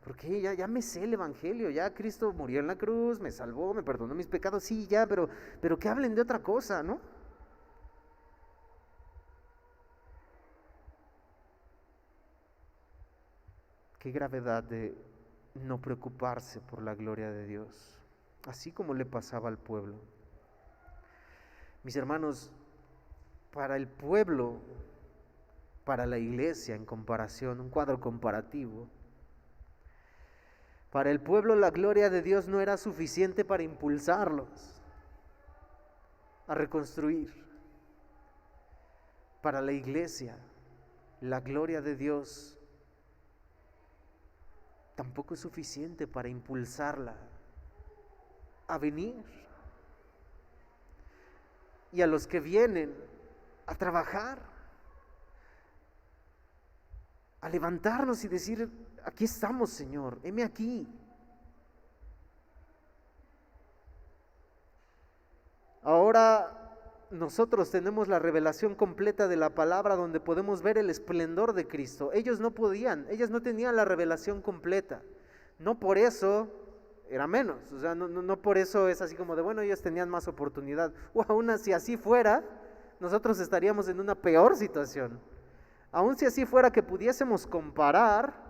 porque ya me sé el evangelio, ya Cristo murió en la cruz, me salvó, me perdonó mis pecados, sí, ya, pero que hablen de otra cosa, ¿no? Qué gravedad de no preocuparse por la gloria de Dios. Así como le pasaba al pueblo. Mis hermanos, para el pueblo, para la iglesia en comparación, un cuadro comparativo, para el pueblo la gloria de Dios no era suficiente para impulsarlos a reconstruir. Para la iglesia, la gloria de Dios tampoco es suficiente para impulsarla a venir. Y a los que vienen a trabajar, a levantarnos y decir: aquí estamos, Señor, heme aquí. Ahora nosotros tenemos la revelación completa de la palabra donde podemos ver el esplendor de Cristo. Ellos no podían, ellos no tenían la revelación completa. No por eso era menos, o sea, no por eso es así como de, bueno, ellos tenían más oportunidad. O aún si así fuera, nosotros estaríamos en una peor situación. Aún si así fuera que pudiésemos comparar,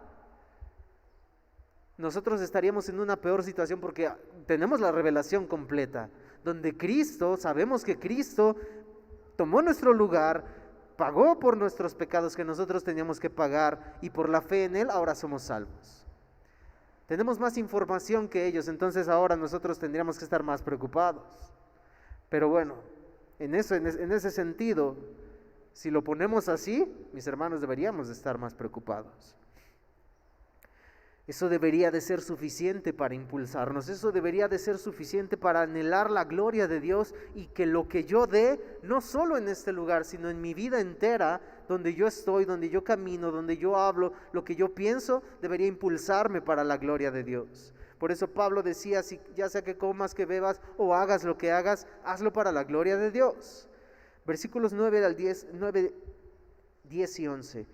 nosotros estaríamos en una peor situación porque tenemos la revelación completa, donde Cristo, sabemos que Cristo tomó nuestro lugar, pagó por nuestros pecados que nosotros teníamos que pagar y por la fe en Él ahora somos salvos. Tenemos más información que ellos, entonces ahora nosotros tendríamos que estar más preocupados. Pero bueno, en ese sentido, si lo ponemos así, mis hermanos, deberíamos de estar más preocupados. Eso debería de ser suficiente para impulsarnos, eso debería de ser suficiente para anhelar la gloria de Dios y que lo que yo dé, no solo en este lugar, sino en mi vida entera, donde yo estoy, donde yo camino, donde yo hablo, lo que yo pienso, debería impulsarme para la gloria de Dios. Por eso Pablo decía, si ya sea que comas, que bebas o hagas lo que hagas, hazlo para la gloria de Dios. Versículos 9, 10 y 11.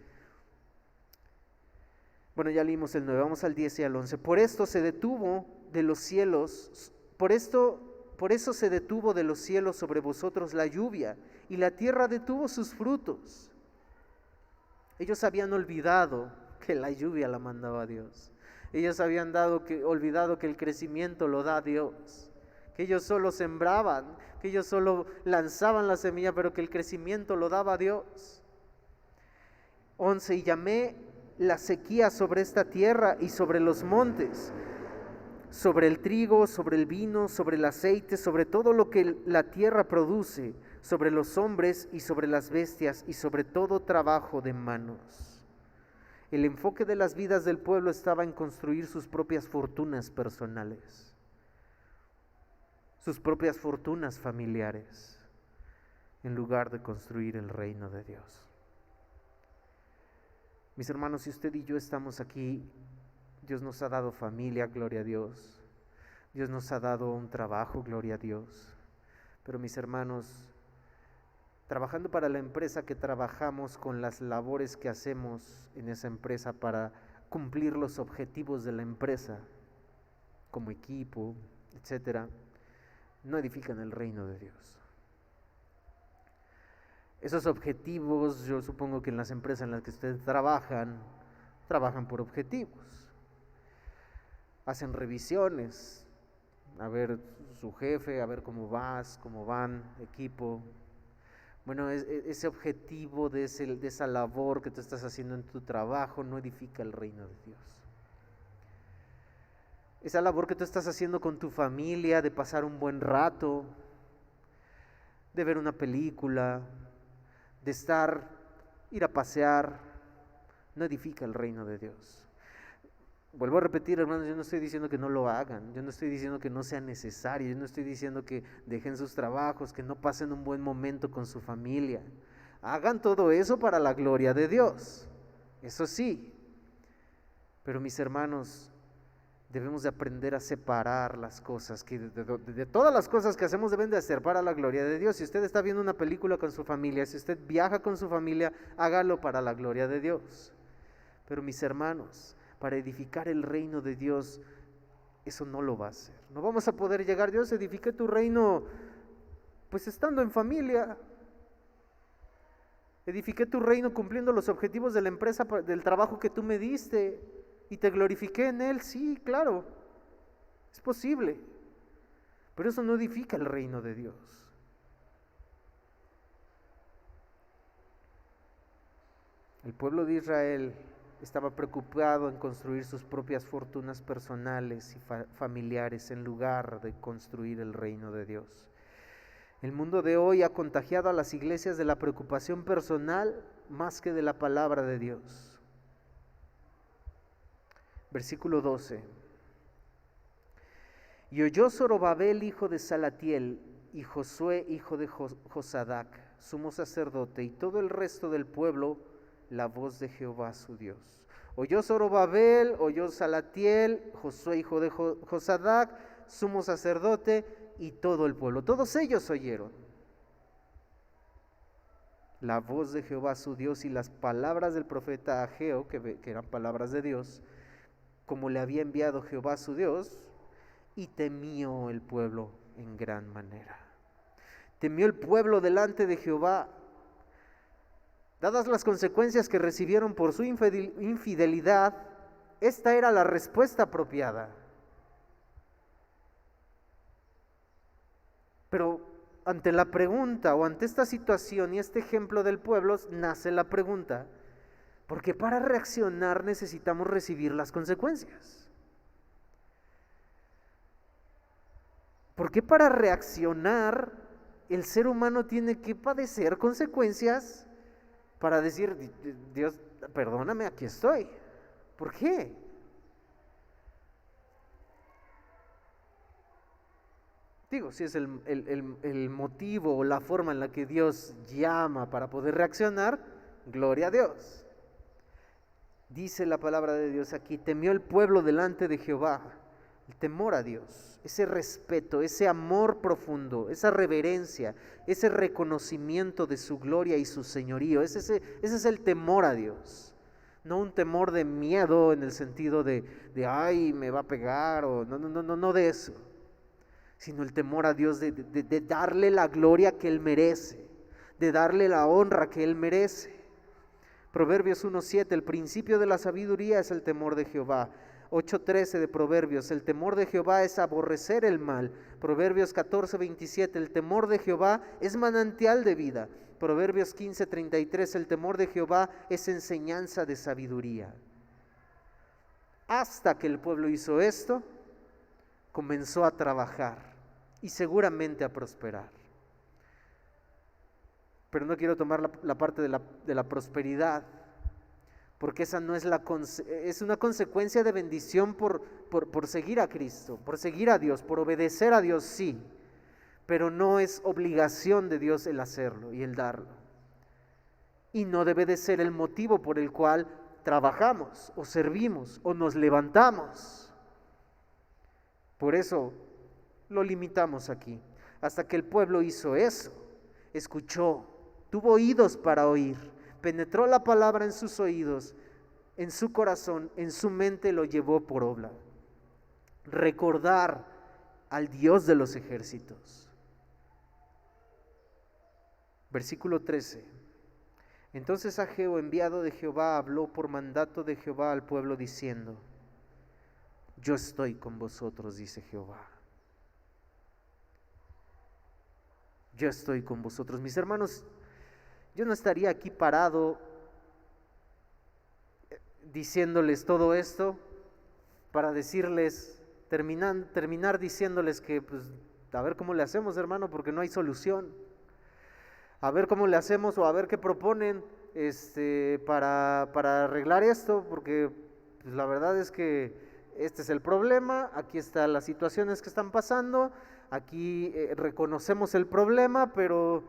Bueno, ya leímos el 9, vamos al 10 y al 11. Por esto se detuvo de los cielos, por eso se detuvo de los cielos sobre vosotros la lluvia, y la tierra detuvo sus frutos. Ellos habían olvidado que la lluvia la mandaba Dios. Ellos habían olvidado que el crecimiento lo da Dios. Que ellos solo sembraban, que ellos solo lanzaban la semilla, pero que el crecimiento lo daba Dios. 11, y llamé la sequía sobre esta tierra y sobre los montes, sobre el trigo, sobre el vino, sobre el aceite, sobre todo lo que la tierra produce, sobre los hombres y sobre las bestias y sobre todo trabajo de manos. El enfoque de las vidas del pueblo estaba en construir sus propias fortunas personales, sus propias fortunas familiares, en lugar de construir el reino de Dios. Mis hermanos, si usted y yo estamos aquí, Dios nos ha dado familia, gloria a Dios. Dios nos ha dado un trabajo, gloria a Dios. Pero mis hermanos, trabajando para la empresa que trabajamos, con las labores que hacemos en esa empresa para cumplir los objetivos de la empresa, como equipo, etcétera, no edifican el reino de Dios. Esos objetivos, yo supongo que en las empresas en las que ustedes trabajan por objetivos. Hacen revisiones, a ver su jefe, a ver cómo vas, cómo van, equipo. Bueno, ese objetivo de esa labor que tú estás haciendo en tu trabajo no edifica el reino de Dios. Esa labor que tú estás haciendo con tu familia, de pasar un buen rato, de ver una película, de ir a pasear, no edifica el reino de Dios. Vuelvo a repetir, hermanos, yo no estoy diciendo que no lo hagan, yo no estoy diciendo que no sea necesario, yo no estoy diciendo que dejen sus trabajos, que no pasen un buen momento con su familia. Hagan todo eso para la gloria de Dios, eso sí. Pero mis hermanos, debemos de aprender a separar las cosas, que de todas las cosas que hacemos deben de hacer para la gloria de Dios. Si usted está viendo una película con su familia, si usted viaja con su familia, hágalo para la gloria de Dios. Pero mis hermanos, para edificar el reino de Dios, eso no lo va a hacer. No vamos a poder llegar, Dios, edifique tu reino, pues estando en familia. Edifiqué tu reino cumpliendo los objetivos de la empresa, del trabajo que tú me diste, y te glorifiqué en él. Sí, claro, es posible, pero eso no edifica el reino de Dios. El pueblo de Israel estaba preocupado en construir sus propias fortunas personales y familiares en lugar de construir el reino de Dios. El mundo de hoy ha contagiado a las iglesias de la preocupación personal más que de la palabra de Dios. Versículo 12. Y oyó Zorobabel, hijo de Salatiel, y Josué, hijo de Josadac, sumo sacerdote, y todo el resto del pueblo, la voz de Jehová su Dios. Oyó Zorobabel, oyó Salatiel, Josué, hijo de Josadac, sumo sacerdote, y todo el pueblo, todos ellos oyeron la voz de Jehová su Dios y las palabras del profeta Ageo, que eran palabras de Dios, como le había enviado Jehová su Dios, y temió el pueblo en gran manera. Temió el pueblo delante de Jehová. Dadas las consecuencias que recibieron por su infidelidad, esta era la respuesta apropiada. Pero ante la pregunta o ante esta situación y este ejemplo del pueblo, nace la pregunta, ¿por qué para reaccionar necesitamos recibir las consecuencias? ¿Por qué para reaccionar el ser humano tiene que padecer consecuencias para decir, Dios, perdóname, aquí estoy? ¿Por qué? Digo, si es el motivo o la forma en la que Dios llama para poder reaccionar, gloria a Dios. Dice la palabra de Dios aquí, temió el pueblo delante de Jehová. El temor a Dios, ese respeto, ese amor profundo, esa reverencia, ese reconocimiento de su gloria y su señorío, ese es el temor a Dios. No un temor de miedo en el sentido de ay, me va a pegar, o no de eso, sino el temor a Dios de darle la gloria que Él merece, de darle la honra que Él merece. Proverbios 1:7, el principio de la sabiduría es el temor de Jehová. 8:13 de Proverbios, el temor de Jehová es aborrecer el mal. Proverbios 14:27, el temor de Jehová es manantial de vida. Proverbios 15:33, el temor de Jehová es enseñanza de sabiduría. Hasta que el pueblo hizo esto, comenzó a trabajar y seguramente a prosperar. Pero no quiero tomar la parte de la prosperidad, porque esa no es una consecuencia de bendición por seguir a Cristo, por seguir a Dios, por obedecer a Dios, sí, pero no es obligación de Dios el hacerlo y el darlo. Y no debe de ser el motivo por el cual trabajamos o servimos o nos levantamos. Por eso lo limitamos aquí. Hasta que el pueblo hizo eso, escuchó, tuvo oídos para oír, penetró la palabra en sus oídos, en su corazón, en su mente, lo llevó por obra. Recordar al Dios de los ejércitos. Versículo 13. Entonces Ageo, enviado de Jehová, habló por mandato de Jehová al pueblo diciendo: yo estoy con vosotros, dice Jehová. Yo estoy con vosotros. Mis hermanos, yo no estaría aquí parado diciéndoles todo esto para decirles, terminar diciéndoles que pues a ver cómo le hacemos, hermano, porque no hay solución. A ver cómo le hacemos o a ver qué proponen para arreglar esto, porque pues, la verdad es que este es el problema, aquí están las situaciones que están pasando, aquí reconocemos el problema, pero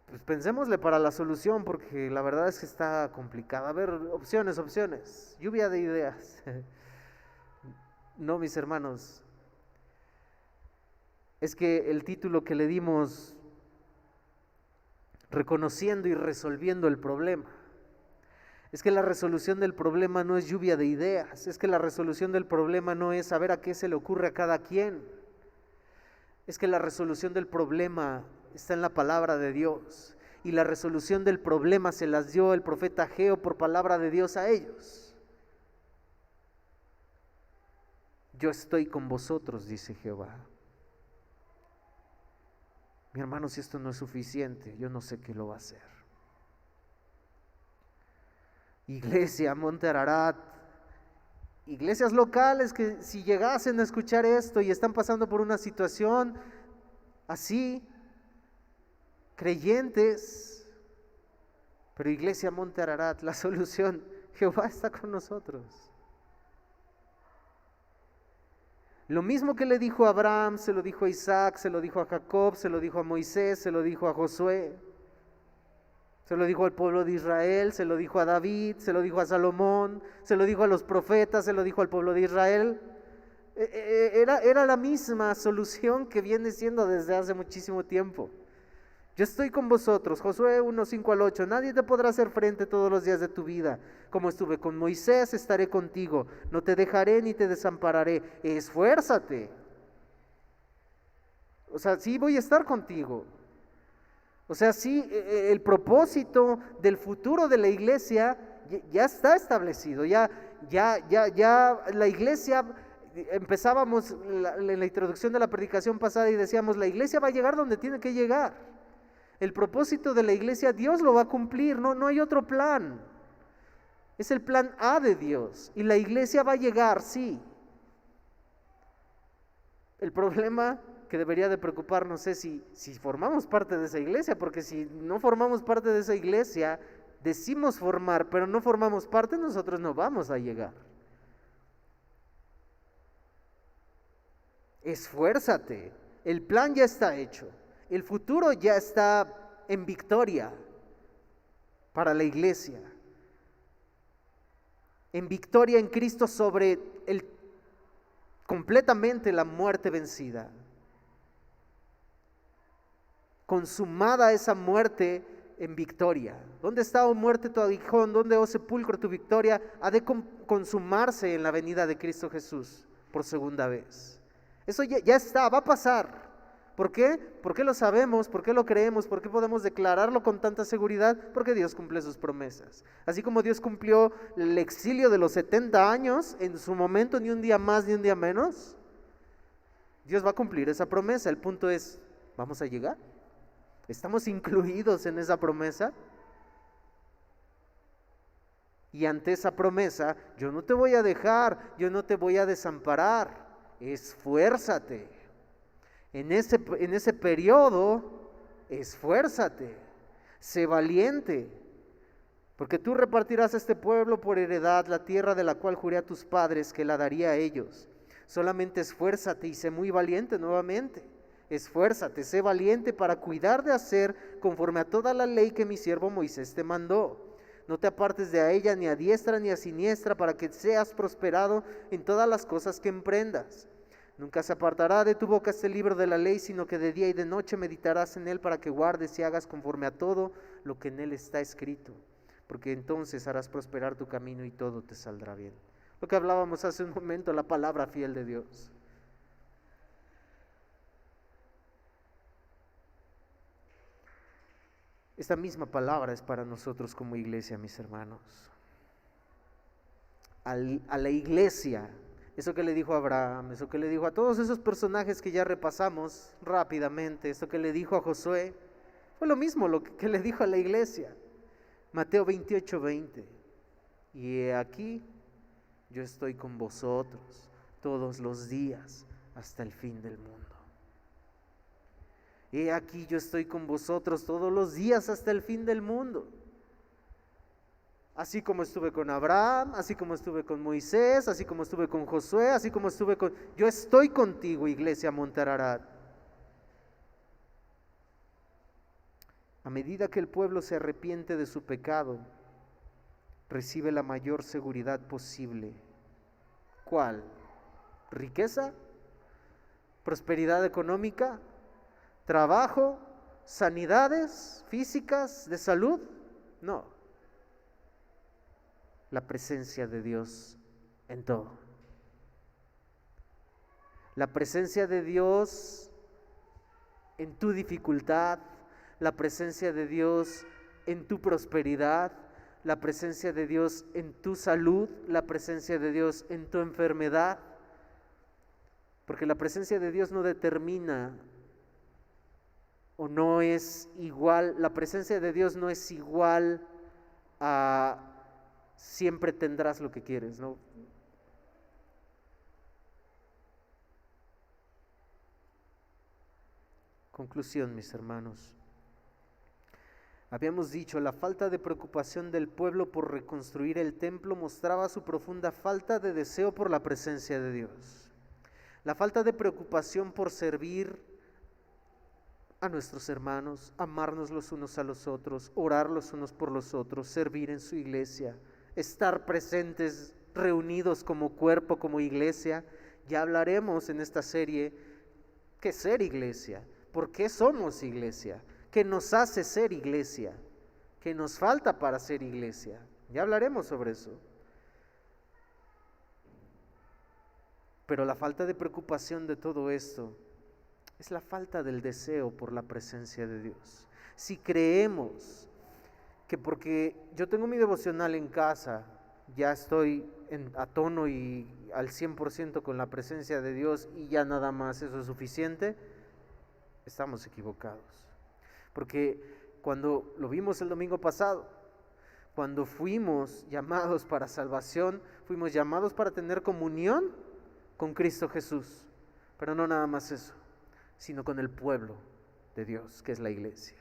pues pensémosle para la solución, porque la verdad es que está complicada. A ver, opciones, lluvia de ideas. No, mis hermanos, es que el título que le dimos, reconociendo y resolviendo el problema, es que la resolución del problema no es lluvia de ideas, es que la resolución del problema no es saber a qué se le ocurre a cada quien, es que la resolución del problema está en la palabra de Dios, y la resolución del problema se las dio el profeta Ageo por palabra de Dios a ellos. Yo estoy con vosotros, dice Jehová. Mi hermano, si esto no es suficiente, yo no sé qué lo va a hacer. Iglesia, Monte Ararat, iglesias locales que si llegasen a escuchar esto y están pasando por una situación así, creyentes, pero Iglesia Monte Ararat, la solución, Jehová está con nosotros. Lo mismo que le dijo a Abraham, se lo dijo a Isaac, se lo dijo a Jacob, se lo dijo a Moisés, se lo dijo a Josué, se lo dijo al pueblo de Israel, se lo dijo a David, se lo dijo a Salomón, se lo dijo a los profetas, se lo dijo al pueblo de Israel. Era la misma solución que viene siendo desde hace muchísimo tiempo. Yo estoy con vosotros, Josué 1, 5 al 8, nadie te podrá hacer frente todos los días de tu vida. Como estuve con Moisés, estaré contigo, no te dejaré ni te desampararé, esfuérzate. O sea, sí voy a estar contigo. O sea, sí, el propósito del futuro de la iglesia ya está establecido, ya la iglesia, empezábamos en la introducción de la predicación pasada y decíamos, la iglesia va a llegar donde tiene que llegar. El propósito de la iglesia, Dios lo va a cumplir, no hay otro plan. Es el plan A de Dios y la iglesia va a llegar, sí. El problema que debería de preocuparnos es si formamos parte de esa iglesia, porque si no formamos parte de esa iglesia, decimos formar, pero no formamos parte, nosotros no vamos a llegar. Esfuérzate, el plan ya está hecho. El futuro ya está en victoria para la iglesia. En victoria en Cristo sobre completamente la muerte vencida. Consumada esa muerte en victoria. ¿Dónde está, oh muerte, tu aguijón? ¿Dónde, oh sepulcro, tu victoria? Ha de consumarse en la venida de Cristo Jesús por segunda vez. Eso ya está, va a pasar. ¿Por qué? ¿Por qué lo sabemos? ¿Por qué lo creemos? ¿Por qué podemos declararlo con tanta seguridad? Porque Dios cumple sus promesas. Así como Dios cumplió el exilio de los 70 años, en su momento, ni un día más ni un día menos, Dios va a cumplir esa promesa. El punto es, ¿vamos a llegar? ¿Estamos incluidos en esa promesa? Y ante esa promesa, yo no te voy a dejar, yo no te voy a desamparar. Esfuérzate. En ese periodo, esfuérzate, sé valiente, porque tú repartirás a este pueblo por heredad la tierra de la cual juré a tus padres que la daría a ellos. Solamente esfuérzate y sé muy valiente nuevamente. Esfuérzate, sé valiente para cuidar de hacer conforme a toda la ley que mi siervo Moisés te mandó. No te apartes de ella ni a diestra ni a siniestra, para que seas prosperado en todas las cosas que emprendas. Nunca se apartará de tu boca este libro de la ley, sino que de día y de noche meditarás en él, para que guardes y hagas conforme a todo lo que en él está escrito, porque entonces harás prosperar tu camino y todo te saldrá bien. Lo que hablábamos hace un momento, la palabra fiel de Dios. Esta misma palabra es para nosotros como iglesia, mis hermanos. A la iglesia, eso que le dijo a Abraham, eso que le dijo a todos esos personajes que ya repasamos rápidamente, eso que le dijo a Josué, fue lo mismo lo que le dijo a la iglesia. Mateo 28:20. Y he aquí, yo estoy con vosotros todos los días hasta el fin del mundo. He aquí, yo estoy con vosotros todos los días hasta el fin del mundo. Así como estuve con Abraham, así como estuve con Moisés, así como estuve con Josué, así como estuve con... Yo estoy contigo, iglesia Monte Ararat. A medida que el pueblo se arrepiente de su pecado, recibe la mayor seguridad posible. ¿Cuál? ¿Riqueza? ¿Prosperidad económica? ¿Trabajo? ¿Sanidades físicas? ¿De salud? No. La presencia de Dios en todo. La presencia de Dios en tu dificultad, la presencia de Dios en tu prosperidad, la presencia de Dios en tu salud, la presencia de Dios en tu enfermedad. Porque la presencia de Dios no determina o no es igual, la presencia de Dios no es igual a siempre tendrás lo que quieres, ¿no? Conclusión, mis hermanos. Habíamos dicho, la falta de preocupación del pueblo por reconstruir el templo mostraba su profunda falta de deseo por la presencia de Dios. La falta de preocupación por servir a nuestros hermanos, amarnos los unos a los otros, orar los unos por los otros, servir en su iglesia, estar presentes, reunidos como cuerpo, como iglesia, Ya hablaremos en esta serie qué es ser iglesia, por qué somos iglesia, qué nos hace ser iglesia, qué nos falta para ser iglesia. Ya hablaremos sobre eso. Pero la falta de preocupación de todo esto es la falta del deseo por la presencia de Dios. Si creemos que porque yo tengo mi devocional en casa, ya estoy a tono y al 100% con la presencia de Dios y ya nada más eso es suficiente, estamos equivocados. Porque cuando lo vimos el domingo pasado, cuando fuimos llamados para salvación, fuimos llamados para tener comunión con Cristo Jesús. Pero no nada más eso, sino con el pueblo de Dios, que es la iglesia.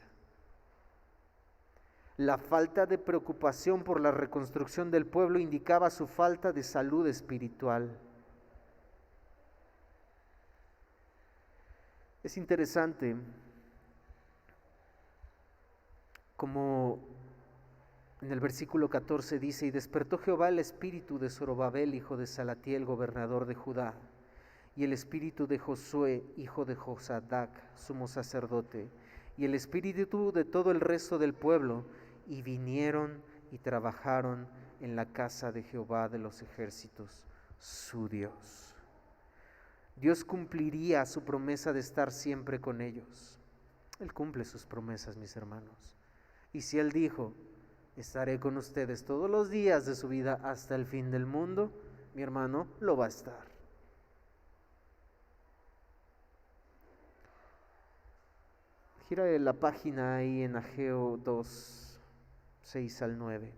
La falta de preocupación por la reconstrucción del pueblo indicaba su falta de salud espiritual. Es interesante como en el versículo 14 dice: y despertó Jehová el espíritu de Zorobabel, hijo de Salatiel, gobernador de Judá, y el espíritu de Josué, hijo de Josadac, sumo sacerdote, y el espíritu de todo el resto del pueblo, y vinieron y trabajaron en la casa de Jehová de los ejércitos, su Dios. Dios cumpliría su promesa de estar siempre con ellos. Él cumple sus promesas, mis hermanos. Y si Él dijo: estaré con ustedes todos los días de su vida hasta el fin del mundo, mi hermano, lo va a estar. Gira la página ahí en Ageo 2, 6 al 9.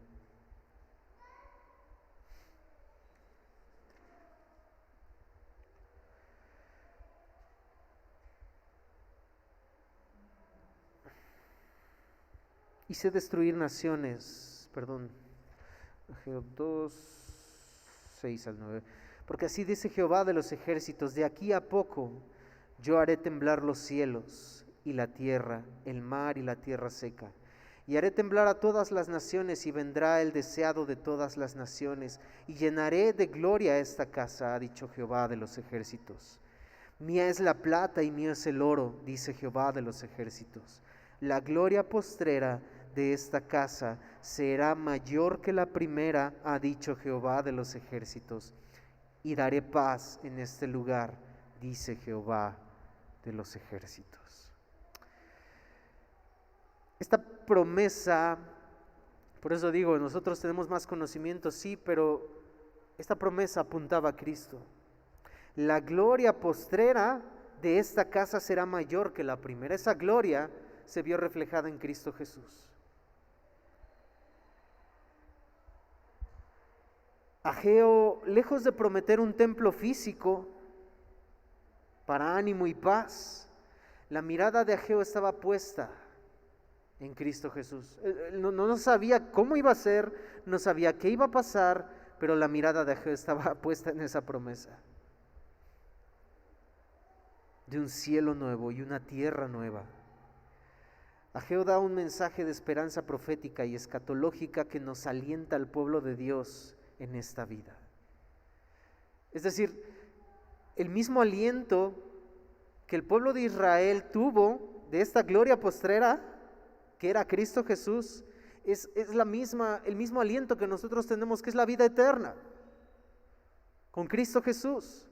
Hice destruir naciones, Ageo 2, 6 al 9. Porque así dice Jehová de los ejércitos: de aquí a poco yo haré temblar los cielos y la tierra, el mar y la tierra seca. Y haré temblar a todas las naciones, y vendrá el deseado de todas las naciones, y llenaré de gloria esta casa, ha dicho Jehová de los ejércitos. Mía es la plata y mío es el oro, dice Jehová de los ejércitos. La gloria postrera de esta casa será mayor que la primera, ha dicho Jehová de los ejércitos. Y daré paz en este lugar, dice Jehová de los ejércitos. Esta promesa, por eso digo, nosotros tenemos más conocimiento, sí, pero esta promesa apuntaba a Cristo. La gloria postrera de esta casa será mayor que la primera. Esa gloria se vio reflejada en Cristo Jesús. Ageo, lejos de prometer un templo físico para ánimo y paz, la mirada de Ageo estaba puesta en Cristo Jesús. No sabía cómo iba a ser, no sabía qué iba a pasar, pero la mirada de Ageo estaba puesta en esa promesa de un cielo nuevo y una tierra nueva. Ageo da un mensaje de esperanza profética y escatológica que nos alienta al pueblo de Dios en esta vida. Es decir, el mismo aliento que el pueblo de Israel tuvo de esta gloria postrera, que era Cristo Jesús, es el mismo aliento que nosotros tenemos, que es la vida eterna, con Cristo Jesús.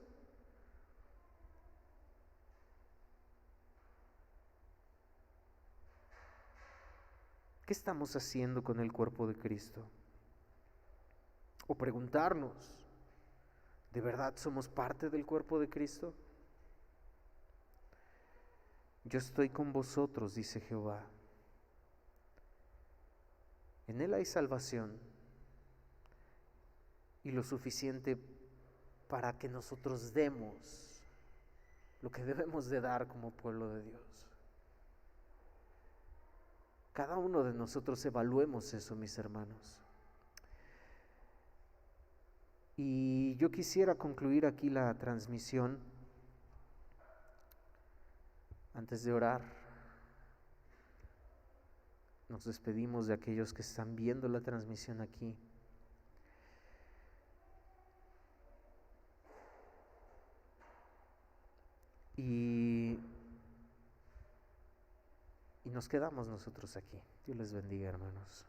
¿Qué estamos haciendo con el cuerpo de Cristo? O preguntarnos, ¿de verdad somos parte del cuerpo de Cristo? Yo estoy con vosotros, dice Jehová. En Él hay salvación y lo suficiente para que nosotros demos lo que debemos de dar como pueblo de Dios. Cada uno de nosotros evaluemos eso, mis hermanos. Y yo quisiera concluir aquí la transmisión antes de orar. Nos despedimos de aquellos que están viendo la transmisión aquí. y, y nos quedamos nosotros aquí. Dios les bendiga, hermanos.